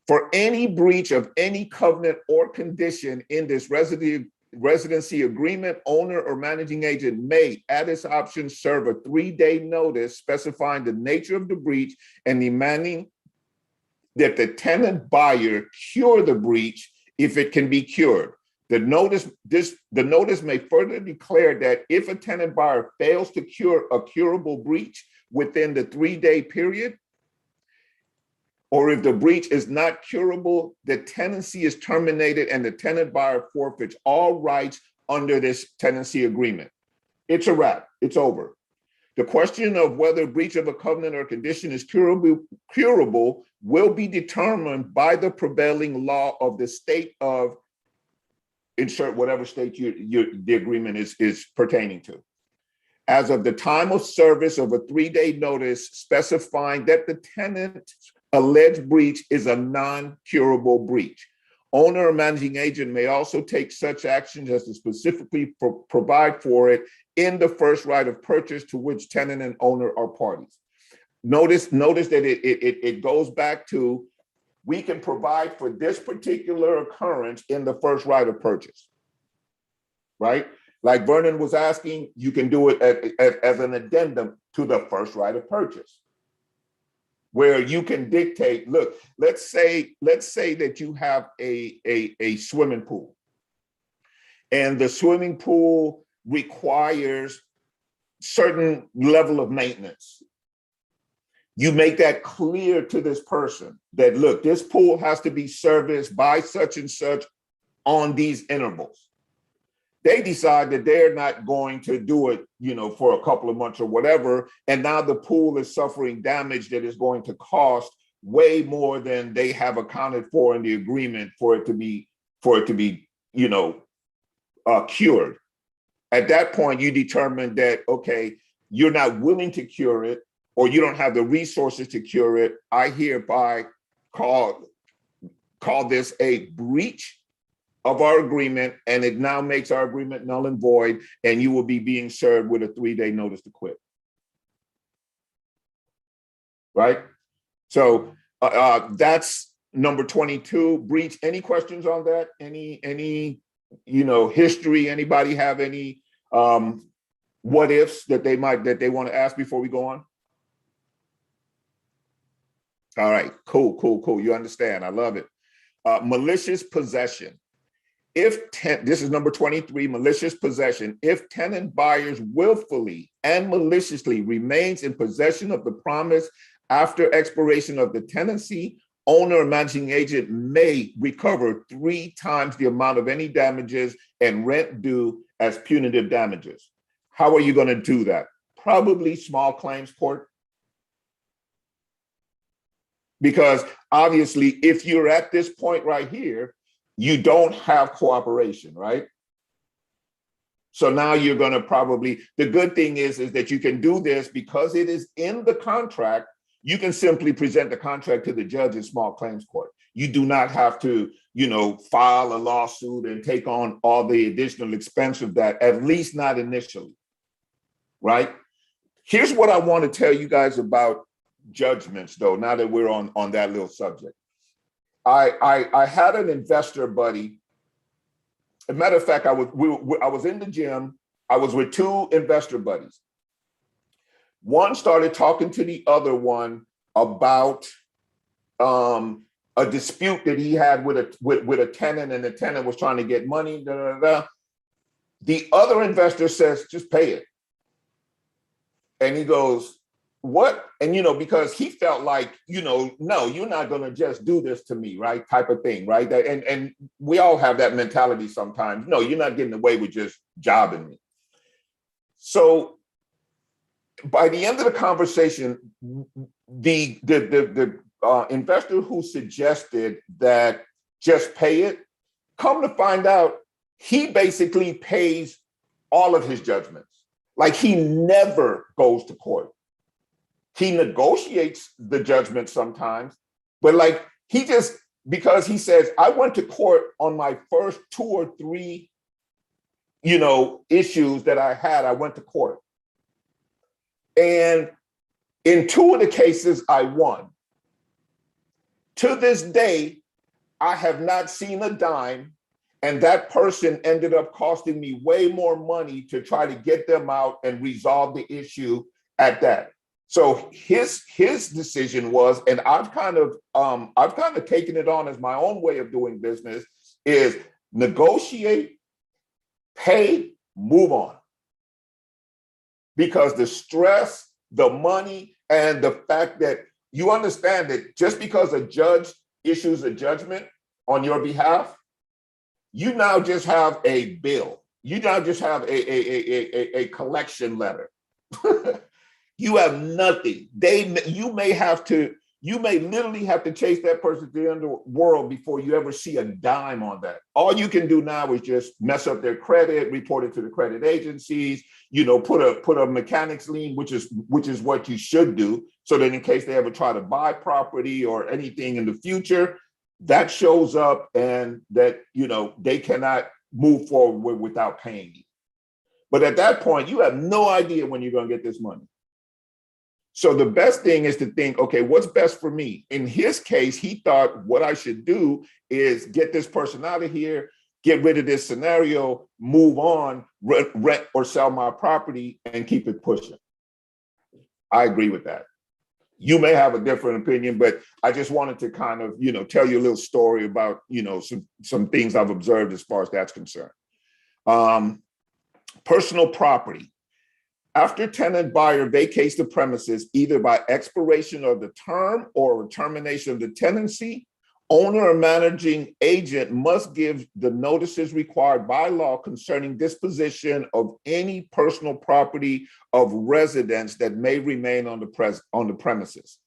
S1: For any breach of any covenant or condition in this residency agreement, owner or managing agent may, at its option, serve a 3-day notice specifying the nature of the breach and demanding that the tenant buyer cure the breach if it can be cured. The notice may further declare that if a tenant buyer fails to cure a curable breach within the 3-day period, or if the breach is not curable, the tenancy is terminated and the tenant buyer forfeits all rights under this tenancy agreement. It's a wrap. It's over. The question of whether breach of a covenant or condition is curable will be determined by the prevailing law of the state of, insert whatever state the agreement is pertaining to. As of the time of service of a 3-day notice specifying that the tenant's alleged breach is a non-curable breach. Owner or managing agent may also take such actions as to specifically provide for it in the first right of purchase to which tenant and owner are parties. Notice that it goes back to, we can provide for this particular occurrence in the first right of purchase, right? Like Vernon was asking, you can do it as an addendum to the first right of purchase, where you can dictate, look, let's say that you have a swimming pool, and the swimming pool requires certain level of maintenance. You make that clear to this person that, look, this pool has to be serviced by such and such on these intervals. They decide that they're not going to do it, for a couple of months or whatever. And now the pool is suffering damage that is going to cost way more than they have accounted for in the agreement for it to be cured. At that point, you determine that, okay, you're not willing to cure it, or you don't have the resources to cure it. I hereby call this a breach of our agreement, and it now makes our agreement null and void, and you will be being served with a 3-day notice to quit. Right? So that's number 22, breach. Any questions on that? Any history? Anybody have any what ifs that they want to ask before we go on? All right, cool. You understand. I love it. Malicious possession. This is number 23, malicious possession. If tenant buyers willfully and maliciously remains in possession of the promise after expiration of the tenancy, owner or managing agent may recover 3 times the amount of any damages and rent due as punitive damages. How are you going to do that? Probably small claims court. Because obviously, if you're at this point right here, you don't have cooperation, right? So now you're going to probably, the good thing is that you can do this because it is in the contract. You can simply present the contract to the judge in small claims court. You do not have to, file a lawsuit and take on all the additional expense of that, at least not initially, right? Here's what I want to tell you guys about judgments, though, now that we're on that little subject. I had an investor buddy. As a matter of fact, I was in the gym. I was with 2 investor buddies. One started talking to the other one about a dispute that he had with a tenant, and the tenant was trying to get money. The other investor says, just pay it. And he goes, what, and because he felt like, no, you're not going to just do this to me, right? Type of thing, right? And we all have that mentality sometimes. No, you're not getting away with just jobbing me. So by the end of the conversation, the investor who suggested that just pay it, come to find out, he basically pays all of his judgments. Like, he never goes to court. He negotiates the judgment sometimes, but like, he just, because he says, I went to court on my first 2 or 3, issues that I had, I went to court. And in 2 of the cases, I won. To this day, I have not seen a dime, and that person ended up costing me way more money to try to get them out and resolve the issue at that. So his decision was, and I've kind of taken it on as my own way of doing business, is negotiate, pay, move on. Because the stress, the money, and the fact that you understand that just because a judge issues a judgment on your behalf, you now just have a bill. You now just have a collection letter. You have nothing. You may literally have to chase that person to the underworld before you ever see a dime on that. All you can do now is just mess up their credit, report it to the credit agencies, put a mechanics lien, which is what you should do, so that in case they ever try to buy property or anything in the future, that shows up and that they cannot move forward without paying you. But at that point, you have no idea when you're going to get this money. So the best thing is to think, okay, what's best for me? In his case, he thought what I should do is get this person out of here, get rid of this scenario, move on, rent or sell my property, and keep it pushing. I agree with that. You may have a different opinion, but I just wanted to kind of, tell you a little story about, some things I've observed as far as that's concerned. Personal property. After tenant buyer vacates the premises, either by expiration of the term or termination of the tenancy, owner or managing agent must give the notices required by law concerning disposition of any personal property of residence that may remain on the premises.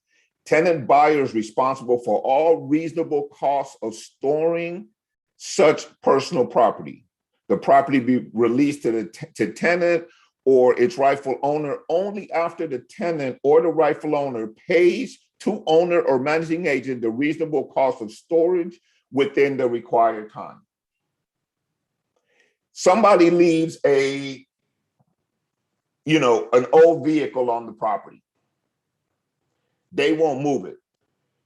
S1: Tenant buyer is responsible for all reasonable costs of storing such personal property. The property be released to tenant or its rightful owner only after the tenant or the rightful owner pays to owner or managing agent the reasonable cost of storage within the required time. Somebody leaves an old vehicle on the property. They won't move it.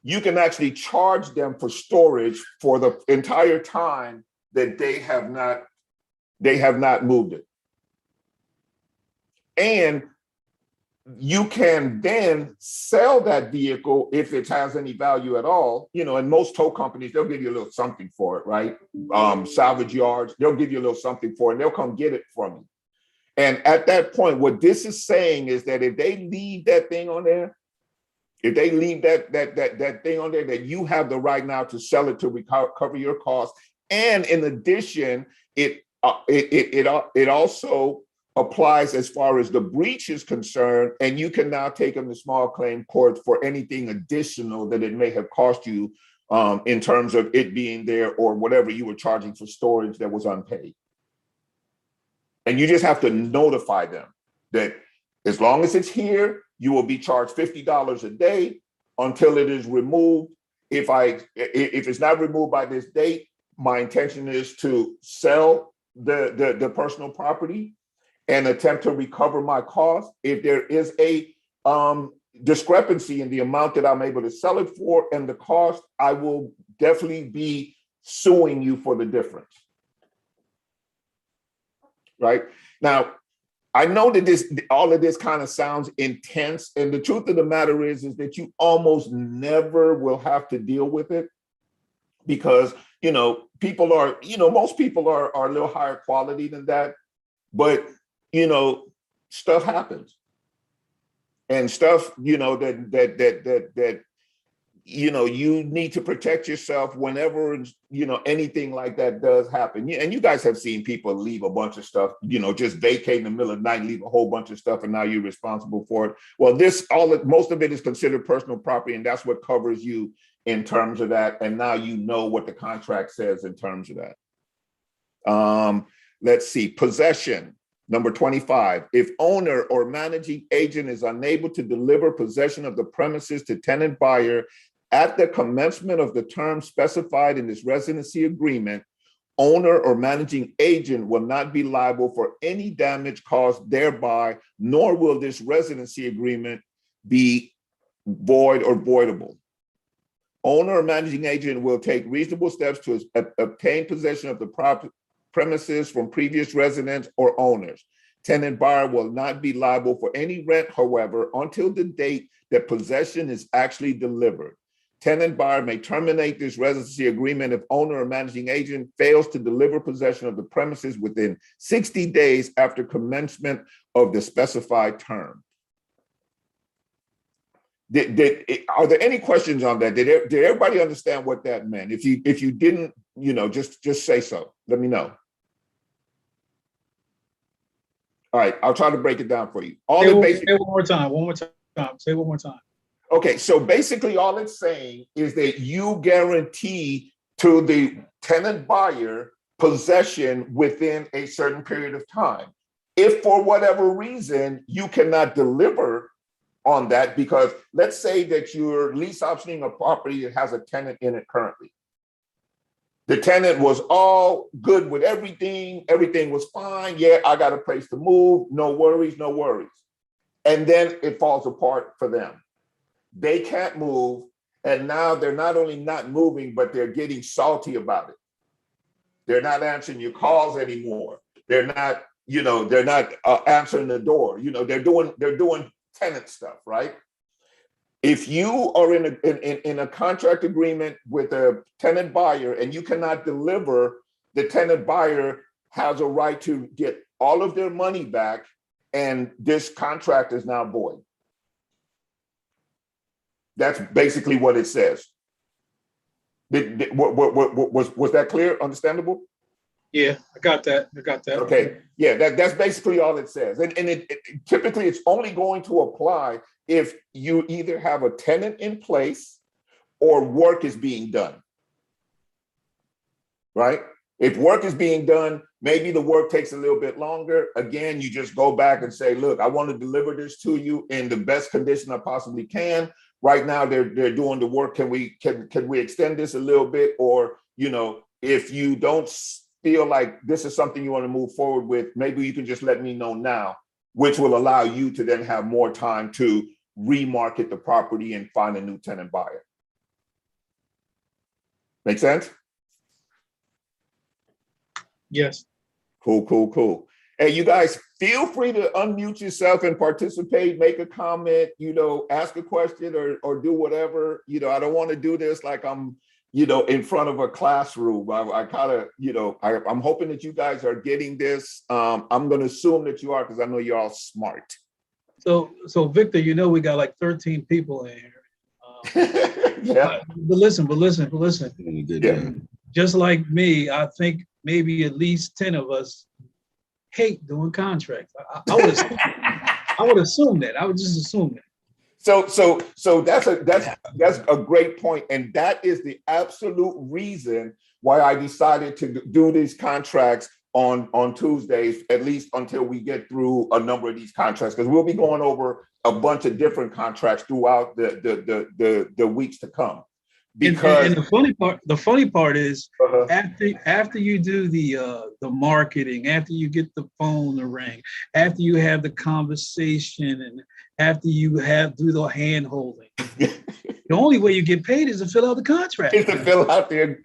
S1: You can actually charge them for storage for the entire time that they have not moved it. And you can then sell that vehicle if it has any value at all. And most tow companies, they'll give you a little something for it, right? Salvage yards, they'll give you a little something for it, and they'll come get it from you. And at that point, what this is saying is that if they leave that thing on there, if they leave that thing on there, that you have the right now to sell it to recover your costs. And in addition, it also applies as far as the breach is concerned, and you can now take them to small claim court for anything additional that it may have cost you in terms of it being there or whatever you were charging for storage that was unpaid. And you just have to notify them that as long as it's here, you will be charged $50 a day until it is removed. If it's not removed by this date, my intention is to sell the personal property and attempt to recover my costs. If there is a discrepancy in the amount that I'm able to sell it for and the cost, I will definitely be suing you for the difference. Right? Now, I know that all of this kind of sounds intense, and the truth of the matter is that you almost never will have to deal with it because, people are, most people are a little higher quality than that, but, stuff happens. and stuff, that you need to protect yourself whenever, anything like that does happen. And you guys have seen people leave a bunch of stuff, just vacate in the middle of the night, leave a whole bunch of stuff, and now you're responsible for it. Well, most of it is considered personal property, and that's what covers you in terms of that. And now you know what the contract says in terms of that. Let's see, possession. Number 25, if owner or managing agent is unable to deliver possession of the premises to tenant buyer at the commencement of the term specified in this residency agreement, owner or managing agent will not be liable for any damage caused thereby, nor will this residency agreement be void or voidable. Owner or managing agent will take reasonable steps to obtain possession of the premises from previous residents or owners. Tenant buyer will not be liable for any rent, however, until the date that possession is actually delivered. Tenant buyer may terminate this residency agreement if owner or managing agent fails to deliver possession of the premises within 60 days after commencement of the specified term. Are there any questions on that? Did everybody understand what that meant? If you didn't, just say so. Let me know. All right, I'll try to break it down for you.
S6: Say one more time. Say one more time.
S1: Okay, so basically all it's saying is that you guarantee to the tenant buyer possession within a certain period of time. If for whatever reason you cannot deliver on that, because let's say that you're lease optioning a property that has a tenant in it currently. The tenant was all good with everything. Everything was fine. Yeah, I got a place to move. No worries, no worries. And then it falls apart for them. They can't move. And now they're not only not moving, but they're getting salty about it. They're not answering your calls anymore. They're not, answering the door. They're doing tenant stuff, right? If you are in a contract agreement with a tenant buyer and you cannot deliver, the tenant buyer has a right to get all of their money back, and this contract is now void. That's basically what it says. Was that clear? Understandable?
S6: Yeah, I got that.
S1: Okay, yeah, that's basically all it says. And typically it's only going to apply if you either have a tenant in place or work is being done, right? If work is being done, maybe the work takes a little bit longer. Again, you just go back and say, look, I want to deliver this to you in the best condition I possibly can. Right now, they're doing the work. Can we extend this a little bit? Or, if you don't feel like this is something you want to move forward with, maybe you can just let me know now, which will allow you to then have more time to remarket the property and find a new tenant buyer. Make sense?
S6: Yes.
S1: Cool. Hey, you guys, feel free to unmute yourself and participate, make a comment, ask a question or do whatever. I don't want to do this like I'm, in front of a classroom. I kind of, I'm hoping that you guys are getting this. I'm going to assume that you are, because I know you're all smart.
S6: So Victor, we got like 13 people in here.
S1: Yeah.
S6: But listen.
S1: Yeah.
S6: Just like me, I think maybe at least 10 of us hate doing contracts. I would assume that. I would just assume that.
S1: So that's a great point, and that is the absolute reason why I decided to do these contracts on Tuesdays, at least until we get through a number of these contracts, because we'll be going over a bunch of different contracts throughout the weeks to come. Because
S6: and the funny part is after you do the marketing, after you get the phone to ring, after you have the conversation, and after you do the hand holding, the only way you get paid is to fill out the contract.
S1: Is to fill out the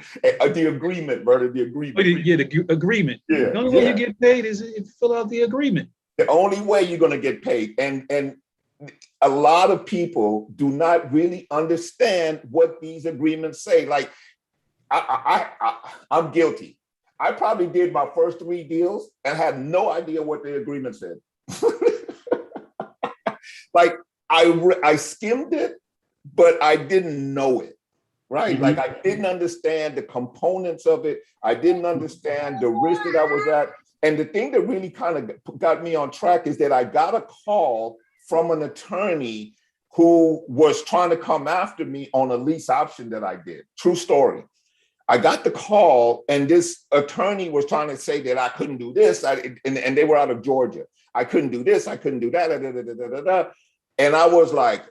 S1: agreement, brother. The agreement.
S6: Yeah, the agreement.
S1: Yeah,
S6: the only way you get paid is to fill out the agreement.
S1: The only way you're going to get paid, and a lot of people do not really understand what these agreements say. Like, I'm guilty. I probably did my first 3 deals and had no idea what the agreement said. Like, I skimmed it, but I didn't know it, right?
S6: Mhm.
S1: Like I didn't understand the components of it. I didn't understand the risk that I was at. And the thing that really kind of got me on track is that I got a call from an attorney who was trying to come after me on a lease option that I did. True story. I got the call, and this attorney was trying to say that I couldn't do this, and they were out of Georgia. I couldn't do this, I couldn't do that, da, da, da, da, da, da. And I was like,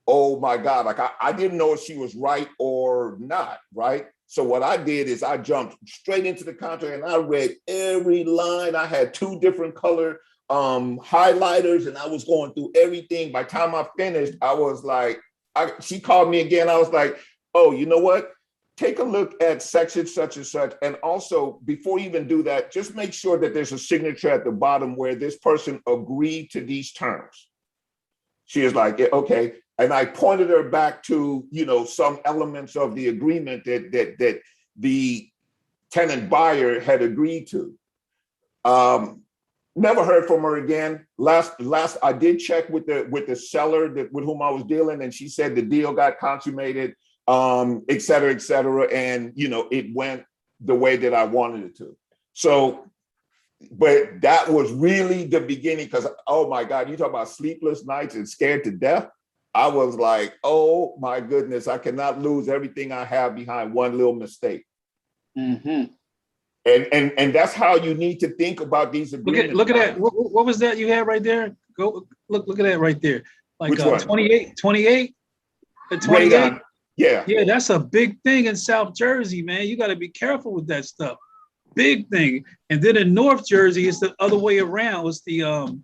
S1: oh my God, like I didn't know if she was right or not, right? So what I did is I jumped straight into the contract and I read every line. I had 2 different color highlighters, and I was going through everything. By the time I finished, I was like, she called me again. I was like, oh, you know what? Take a look at section such and such. And also, before you even do that, just make sure that there's a signature at the bottom where this person agreed to these terms. She is like, yeah, okay. And I pointed her back to, some elements of the agreement that the tenant buyer had agreed to. Never heard from her again. Last I did check with the seller with whom I was dealing, and she said the deal got consummated, et cetera, and it went the way that I wanted it to. So, but that was really the beginning, because oh my God, you talk about sleepless nights and scared to death. I was like, oh my goodness, I cannot lose everything I have behind one little mistake.
S6: Mhm.
S1: And that's how you need to think about these agreements.
S6: Look at that. What was that you had right there? Go look at that right there. Like
S1: Which one?
S6: 28 at 28.
S1: Radon. Yeah.
S6: Yeah, that's a big thing in South Jersey, man. You got to be careful with that stuff. Big thing. And then in North Jersey, it's the other way around. It's the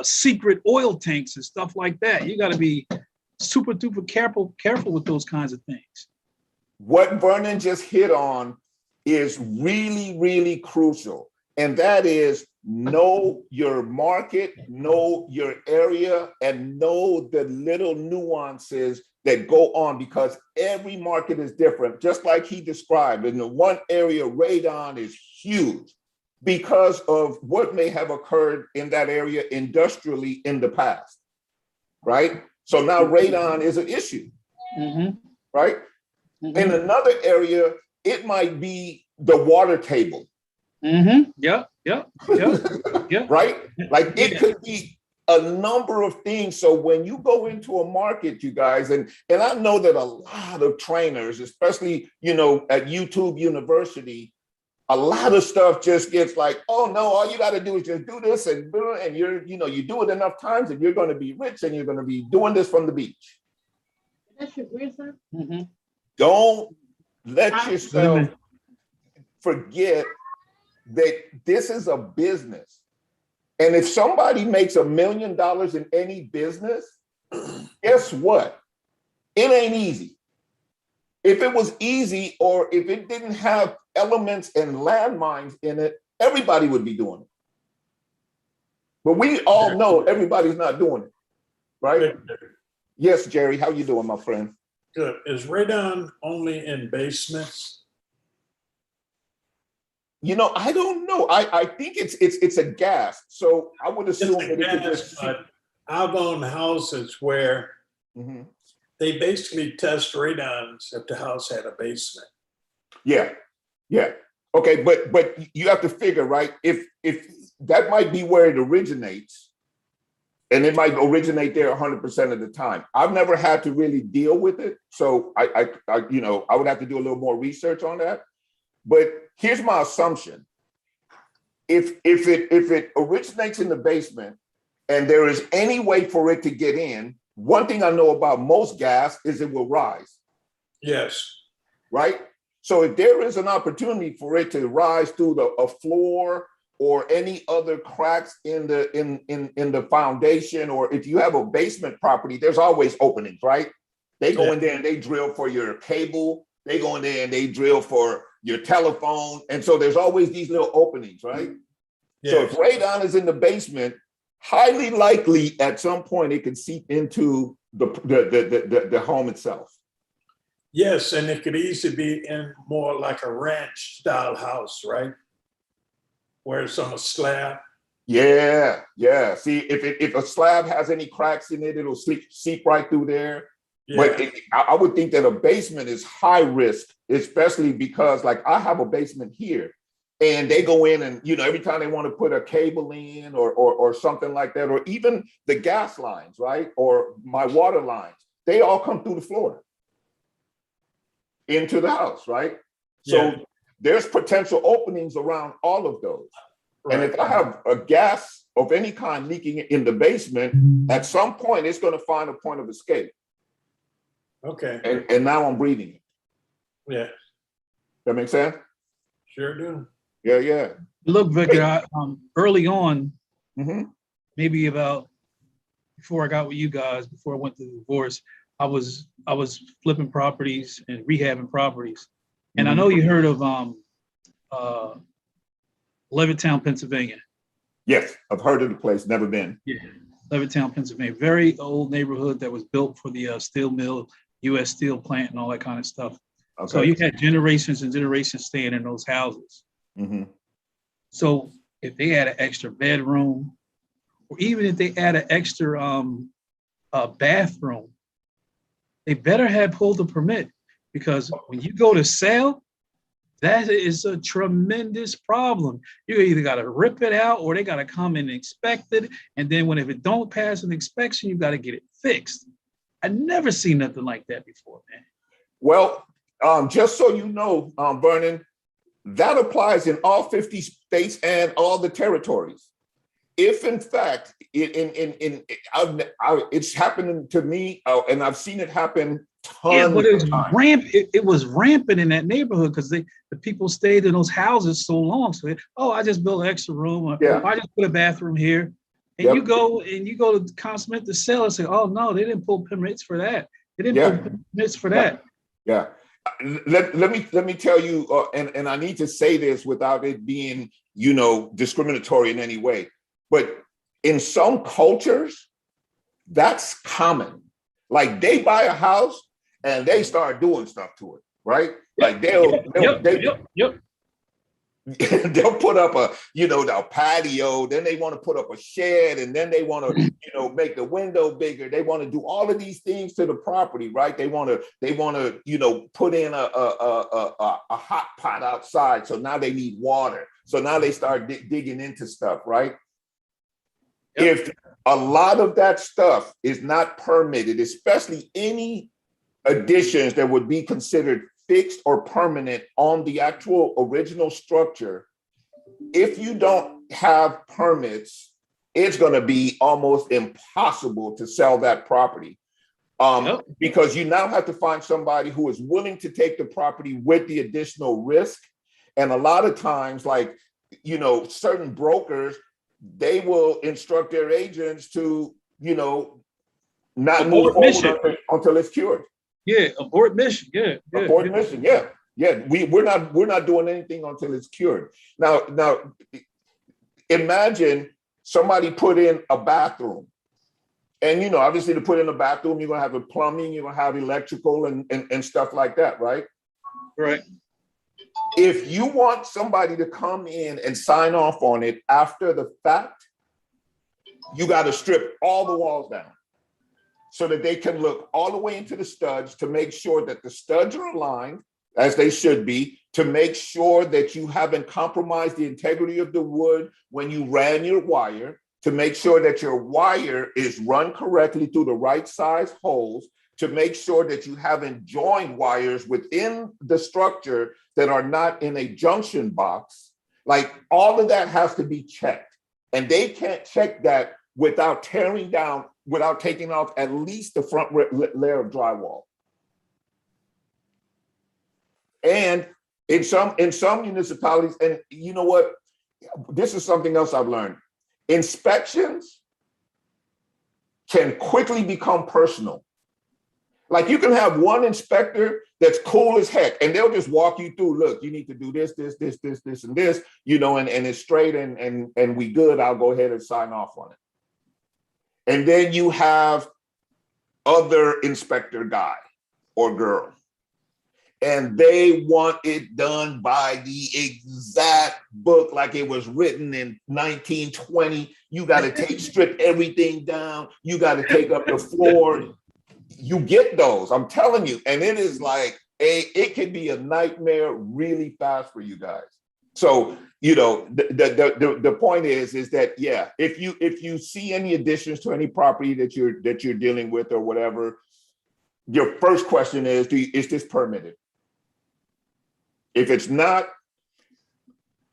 S6: secret oil tanks and stuff like that. You got to be super duper careful with those kinds of things.
S1: What Vernon just hit on is really, really crucial. And that is know your market, know your area, and know the little nuances that go on, because every market is different. Just like he described, in the one area, radon is huge because of what may have occurred in that area industrially in the past, right? So now radon is an issue, right? In another area, it might be the water table.
S6: Yep.
S1: Right? Like it could be a number of things. So when you go into a market, you guys, and I know that a lot of trainers, especially, at YouTube University, a lot of stuff just gets like, oh no, all you got to do is just do this and you do it enough times and you're going to be rich and you're going to be doing this from the beach.
S7: That's your grandson?
S1: Don't let yourself forget that this is a business. And if somebody makes $1 million in any business, guess what? It ain't easy. If it was easy, or if it didn't have elements and landmines in it, everybody would be doing it. But we all know everybody's not doing it, right? Yes, Jerry, how you doing, my friend?
S7: Good. Is radon only in basements?
S1: I don't know. I think it's a gas. So I would assume that it could just.
S7: But I've owned houses where they basically test radons if the house had a basement.
S1: Yeah. Okay, but you have to figure, right? If that might be where it originates, and it might originate there 100% of the time. I've never had to really deal with it, so I would have to do a little more research on that. But here's my assumption: if it originates in the basement, and there is any way for it to get in, one thing I know about most gas is it will rise.
S7: Yes.
S1: Right. So if there is an opportunity for it to rise through a floor or any other cracks in the foundation, or if you have a basement property, there's always openings, right? They go in there and they drill for your cable. They go in there and they drill for your telephone. And so there's always these little openings, right? Yes. So if radon is in the basement, highly likely at some point it can seep into the home itself.
S7: Yes, and it could easily be in more like a ranch style house, right? Where it's on a slab.
S1: Yeah, yeah. See, if a slab has any cracks in it, it'll seep right through there. But
S7: Yeah,
S1: I would think that a basement is high risk, especially because like I have a basement here and they go in and, every time they want to put a cable in or something like that, or even the gas lines, right? Or my water lines, they all come through the floor into the house, right? So
S7: yeah,
S1: there's potential openings around all of those. And
S7: right.
S1: if I have a gas of any kind leaking in the basement, at some point it's going to find a point of escape.
S7: Okay,
S1: And now I'm breathing it.
S7: yeah,
S1: That makes sense?
S7: sure do.
S1: Yeah, yeah.
S6: Look, Victor, early on,
S1: Mm-hmm.
S6: maybe about before I got with you guys, before I went through the divorce, I was flipping properties and rehabbing properties. And I know you heard of Levittown, Pennsylvania.
S1: Yes, I've heard of the place, never been.
S6: Yeah, Levittown, Pennsylvania. Very old neighborhood that was built for the steel mill, U.S. Steel plant, and all that kind of stuff.
S1: Okay.
S6: So you had generations and generations staying in those houses.
S1: Mm-hmm.
S6: So if they had an extra bedroom, or even if they had an extra bathroom, they better have pulled a permit, because when you go to sell, that is a tremendous problem. You either got to rip it out or they got to come and inspect it. And then if it don't pass an inspection, you got to get it fixed. I never seen nothing like that before, man.
S1: Well, just so you know, Vernon, that applies in all 50 states and all the territories. If in fact, it's happening to me, and I've seen it happen tons.
S6: Yeah, but
S1: of times.
S6: it was rampant in that neighborhood because the people stayed in those houses so long. So I just built an extra room, or I just put a bathroom here. And you go to consummate the sale and say, oh no, they didn't pull permits for that. They didn't pull permits for that.
S1: Yeah. Let me tell you, and I need to say this without it being, discriminatory in any way, but in some cultures, that's common. Like they buy a house and they start doing stuff to it, right? Like they'll put up a patio, then they want to put up a shed, and then they want to, make the window bigger. They want to do all of these things to the property, right? They want to, put in a hot pot outside. So now they need water. So now they start digging into stuff, right? Yep. If a lot of that stuff is not permitted, especially any additions that would be considered fixed or permanent on the actual original structure, if you don't have permits, it's going to be almost impossible to sell that property. Because you now have to find somebody who is willing to take the property with the additional risk. And a lot of times, like, certain brokers, they will instruct their agents to, not move forward until it's cured.
S6: Yeah, abort mission. Yeah.
S1: Abort mission. Yeah. We're not doing anything until it's cured. Now, imagine somebody put in a bathroom, and obviously to put in a bathroom, you're gonna have a plumbing, you're gonna have electrical and stuff like that, right?
S6: Right.
S1: If you want somebody to come in and sign off on it after the fact, you got to strip all the walls down so that they can look all the way into the studs to make sure that the studs are aligned as they should be, to make sure that you haven't compromised the integrity of the wood when you ran your wire, to make sure that your wire is run correctly through the right size holes, to make sure that you haven't joined wires within the structure that are not in a junction box. Like all of that has to be checked. And they can't check that without tearing down, without taking off at least the front layer of drywall. And in some municipalities, and you know what? This is something else I've learned. Inspections can quickly become personal. Like you can have one inspector that's cool as heck, and they'll just walk you through, look, you need to do this, and this, and it's straight and we good, I'll go ahead and sign off on it. And then you have other inspector guy or girl. and they want it done by the exact book, like it was written in 1920. You got to strip everything down. You got to take up the floor. You get those, I'm telling you. And it is like, it can be a nightmare really fast for you guys. So, you know, the point is that, yeah, if you see any additions to any property that you're dealing with or whatever, your first question is this permitted? If it's not,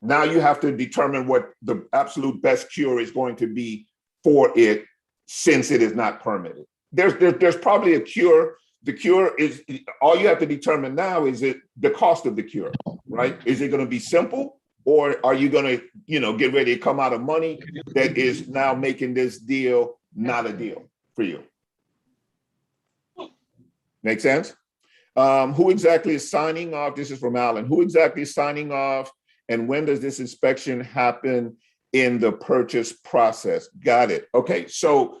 S1: now you have to determine what the absolute best cure is going to be for it, since it is not permitted. There's probably a cure. The cure is, all you have to determine now is the cost of the cure, right? Is it going to be simple, or are you going to, you know, get ready to come out of money that is now making this deal not a deal for you? Make sense? Who exactly is signing off? This is from Alan. Who exactly is signing off, and when does this inspection happen in the purchase process? Got it. Okay, so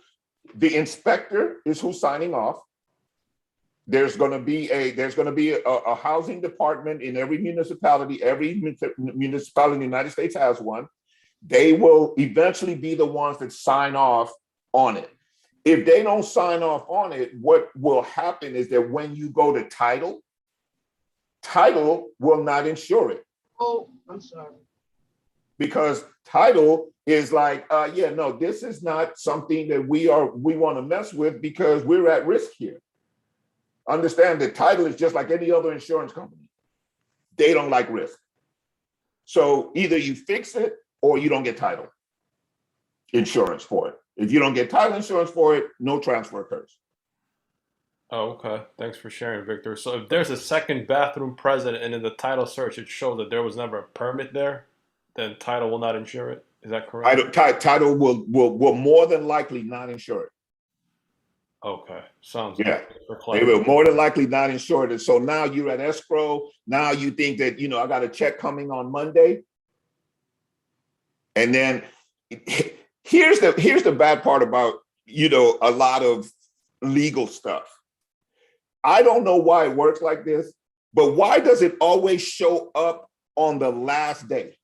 S1: the inspector is who's signing off. There's going to be a housing department in every municipality. Every municipality in the United States has one. They will eventually be the ones that sign off on it. If they don't sign off on it, what will happen is that when you go to title will not insure it.
S5: Oh, I'm sorry.
S1: Because title is like, yeah, no, this is not something that we want to mess with, because we're at risk here. Understand that title is just like any other insurance company. They don't like risk. So either you fix it or you don't get title insurance for it. If you don't get title insurance for it, no transfer occurs.
S3: Oh, okay. Thanks for sharing, Victor. So if there's a second bathroom present and in the title search it shows that there was never a permit there, then title will not insure it. Is that correct?
S1: Title will more than likely not insure it.
S3: Okay, sounds
S1: Yeah.
S3: good. For
S1: They
S3: clarity.
S1: will more than likely not insure it. And so now you're at escrow. Now you think that, you know, I got a check coming on Monday. And then here's the bad part about, you know, a lot of legal stuff. I don't know why it works like this, but why does it always show up on the last day?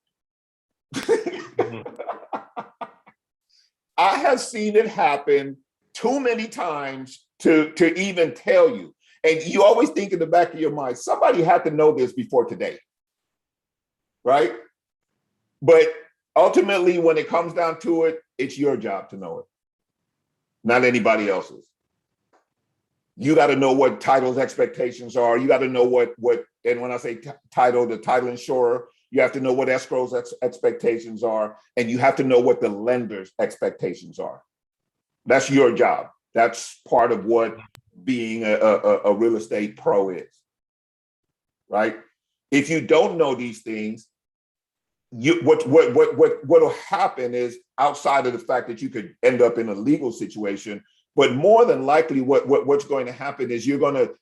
S1: I have seen it happen too many times to even tell you. And you always think in the back of your mind, somebody had to know this before today, right? But ultimately, when it comes down to it, it's your job to know it, not anybody else's. You got to know what title's expectations are. You got to know what, and when I say title, the title insurer, you have to know what escrow's expectations are, and you have to know what the lender's expectations are. That's your job. That's part of what being a real estate pro is, right? If you don't know these things, what'll happen is, outside of the fact that you could end up in a legal situation, but more than likely what's going to happen is you're going to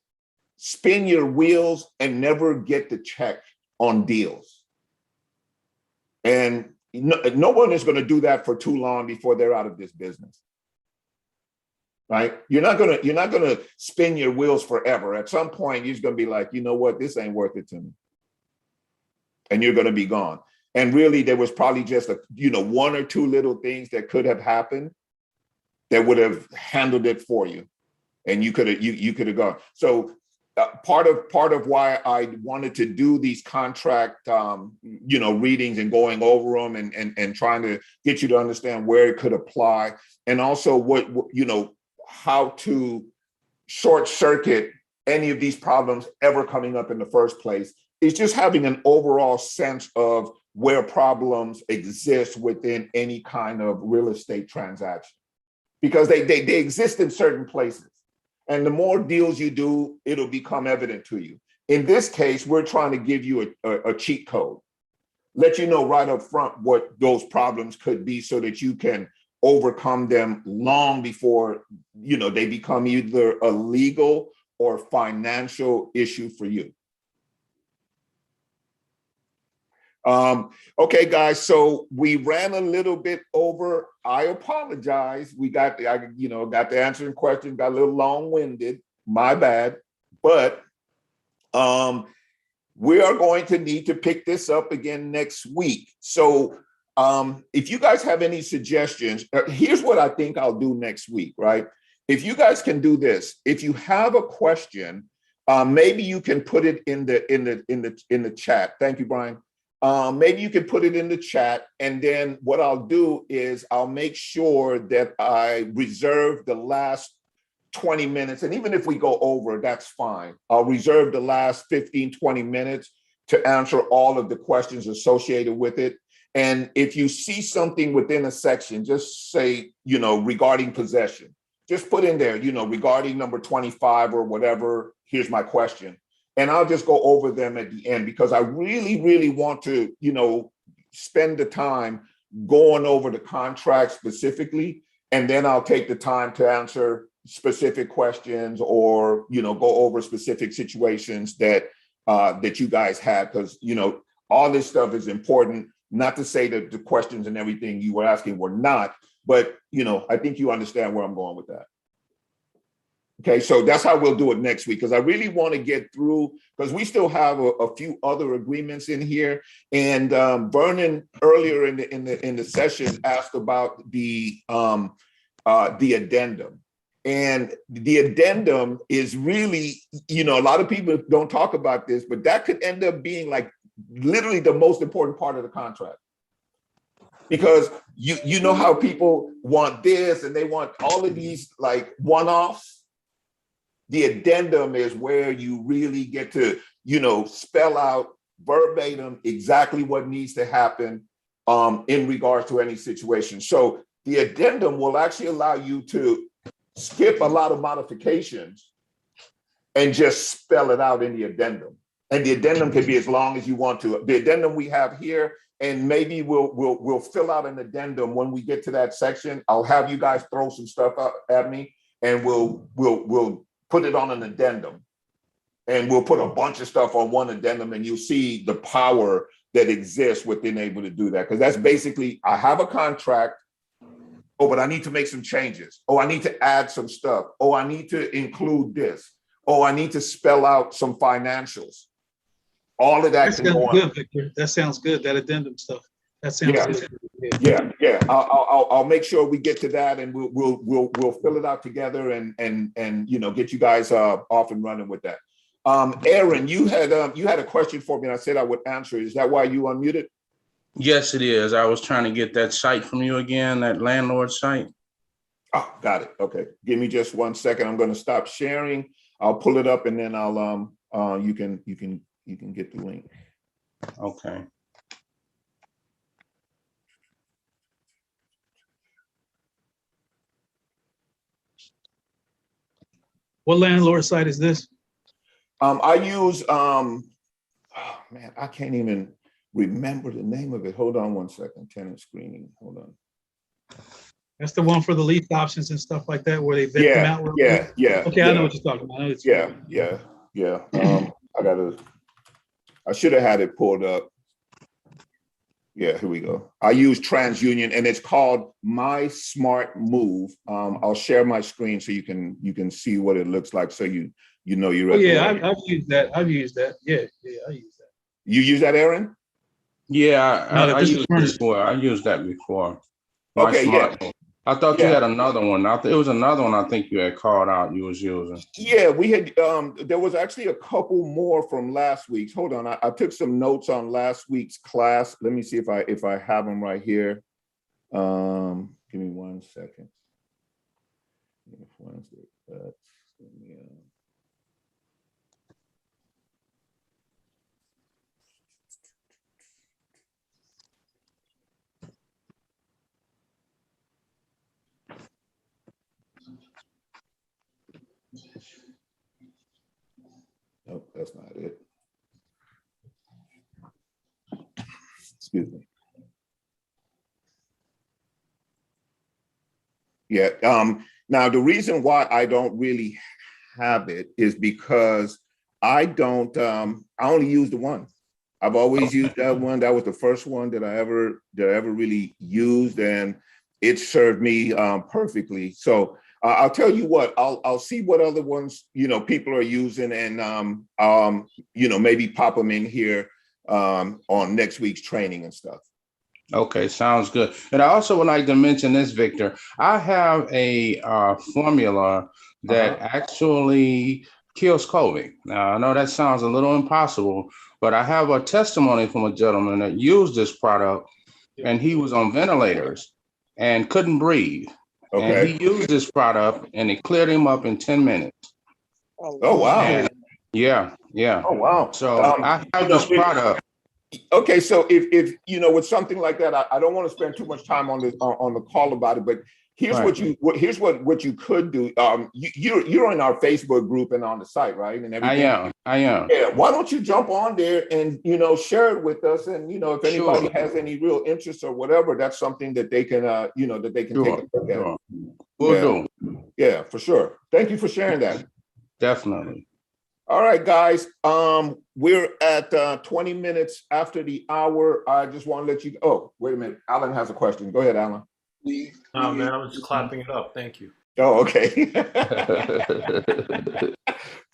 S1: spin your wheels and never get the check on deals. And no one is going to do that for too long before they're out of this business. Right? You're not gonna spin your wheels forever. At some point, you're just gonna be like, you know what, this ain't worth it to me. And you're gonna be gone. And really, there was probably just one or two little things that could have happened that would have handled it for you, and you could have gone. So part of why I wanted to do these contract readings and going over them and trying to get you to understand where it could apply, and also what how to short circuit any of these problems ever coming up in the first place, is just having an overall sense of where problems exist within any kind of real estate transaction, because they exist in certain places. And the more deals you do, it'll become evident to you. In this case, we're trying to give you a cheat code, let you know right up front what those problems could be, so that you can overcome them long before they become either a legal or financial issue for you. Okay, guys, so we ran a little bit over. I apologize. We got the answering questions, got a little long-winded, my bad. But We are going to need to pick this up again next week. So if you guys have any suggestions, here's what I think I'll do next week, right? If you guys can do this, if you have a question, maybe you can put it in the chat. Thank you, Brian. Maybe you can put it in the chat, and then what I'll do is I'll make sure that I reserve the last 20 minutes. And even if we go over, that's fine. I'll reserve the last 15, 20 minutes to answer all of the questions associated with it. And if you see something within a section, just say, regarding possession, just put in there, regarding number 25 or whatever, here's my question. And I'll just go over them at the end, because I really, really want to, spend the time going over the contract specifically. And then I'll take the time to answer specific questions or, go over specific situations that you guys had, because, all this stuff is important. Not to say that the questions and everything you were asking were not, but, I think you understand where I'm going with that. Okay, so that's how we'll do it next week, because I really want to get through, because we still have a few other agreements in here. And Vernon earlier in the session asked about the addendum. And the addendum is really, a lot of people don't talk about this, but that could end up being like literally the most important part of the contract. Because you know how people want this and they want all of these like one-offs. The addendum is where you really get to, spell out verbatim exactly what needs to happen in regards to any situation. So the addendum will actually allow you to skip a lot of modifications and just spell it out in the addendum. And the addendum can be as long as you want to. The addendum we have here, and maybe we'll fill out an addendum when we get to that section. I'll have you guys throw some stuff up at me, and we'll put it on an addendum, and we'll put a bunch of stuff on one addendum, and you'll see the power that exists within able to do that. Because that's basically, I have a contract, but I need to make some changes. I need to add some stuff. I need to include this. I need to spell out some financials. All of that can go on.
S6: Good, Victor. That sounds good. That addendum stuff. That sounds good.
S1: Yeah. I'll make sure we get to that, and we'll fill it out together and get you guys off and running with that. Aaron, you had a question for me, and I said I would answer it. Is that why you unmuted?
S2: Yes, it is. I was trying to get that site from you again, that landlord site.
S1: Oh, got it. Okay, give me just 1 second. I'm going to stop sharing. I'll pull it up, and then I'll you can get the link.
S2: Okay.
S6: What landlord site is this?
S1: I use oh man, I can't even remember the name of it. Hold on 1 second. Tenant screening. Hold on.
S6: That's the one for the lease options and stuff like that, where they vet them out.
S1: Yeah.
S6: Okay, I know what you're talking about.
S1: Yeah. I should have had it pulled up. Yeah, here we go. I use TransUnion, and it's called My Smart Move. I'll share my screen so you can see what it looks like, so you know you're.
S6: Oh yeah, I've used that. Yeah, I use that.
S1: You use that, Aaron?
S2: Yeah, I used before. I used that before.
S1: Okay, yeah.
S2: I thought you had another one. It was another one I think you had called out you was using.
S1: Yeah, we had, there was actually a couple more from last week's. Hold on, I took some notes on last week's class. Let me see if I have them right here. Give me 1 second. Nope, that's not it. Excuse me. Yeah. Now, the reason why I don't really have it is because I only use the one. I've always used that one. That was the first one that I ever really used, and it served me perfectly. So I'll tell you what, I'll see what other ones, people are using and, maybe pop them in here on next week's training and stuff.
S2: Okay, sounds good. And I also would like to mention this, Victor. I have a formula that actually kills COVID. Now, I know that sounds a little impossible, but I have a testimony from a gentleman that used this product, and he was on ventilators and couldn't breathe.
S1: Okay.
S2: And he used this product, and it cleared him up in 10 minutes.
S1: Oh, wow.
S2: And yeah.
S1: Oh, wow.
S2: So I have this product.
S1: Okay, so if with something like that, I don't want to spend too much time on the call about it, but here's what you could do. You're in our Facebook group and on the site, right? And everything.
S2: I am.
S1: Yeah. Why don't you jump on there and share it with us? And if anybody has any real interest or whatever, that's something that they can that they can take a look at.
S2: Will do.
S1: Yeah, for sure. Thank you for sharing that.
S2: Definitely.
S1: All right, guys. We're at 20 minutes after the hour. I just want to let you. Oh, wait a minute. Alan has a question. Go ahead, Alan.
S3: Oh man, I was just clapping it up. Thank you.
S1: Oh, okay.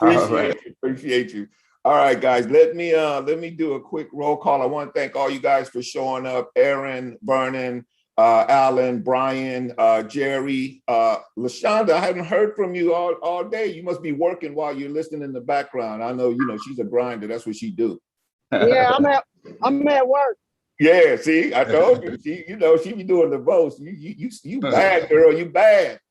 S1: Appreciate you. All right, guys. Let me do a quick roll call. I want to thank all you guys for showing up. Aaron, Vernon, Alan, Brian, Jerry, LaShonda. I haven't heard from you all day. You must be working while you're listening in the background. I know she's a grinder. That's what she do.
S8: Yeah, I'm at work.
S1: Yeah, see, I told you. She be doing the most. You bad, girl. You bad.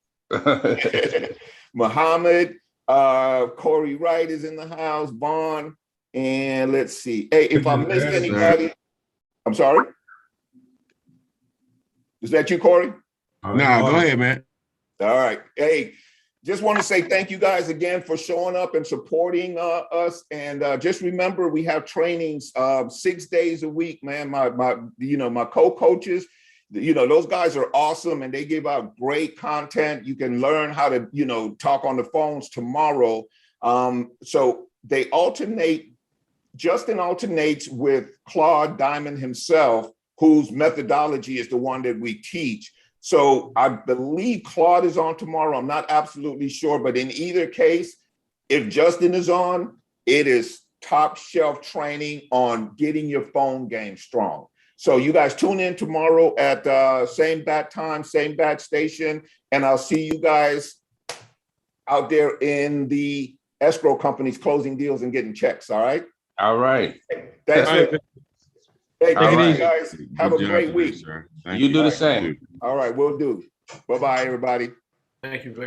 S1: Muhammad, Corey Wright is in the house. Vaughn, and let's see. Hey, if I missed anybody, I'm sorry. Is that you, Corey?
S9: No, go ahead, man.
S1: All right. Hey, just want to say thank you guys again for showing up and supporting us. And just remember, we have trainings 6 days a week, man. My co-coaches, those guys are awesome and they give out great content. You can learn how to, talk on the phones tomorrow. So they alternate. Justin alternates with Claude Diamond himself, whose methodology is the one that we teach. So I believe Claude is on tomorrow. I'm not absolutely sure, but in either case, if Justin is on, it is top shelf training on getting your phone game strong. So you guys tune in tomorrow at same bat time, same bat station, and I'll see you guys out there in the escrow companies closing deals and getting checks, all right?
S2: All right.
S1: Thanks.
S6: All right.
S1: Hey,
S2: All right.
S1: guys. Have a great week.
S9: Sir.
S2: You do the same.
S1: All right, we'll do. Bye-bye, everybody.
S3: Thank you, Vic.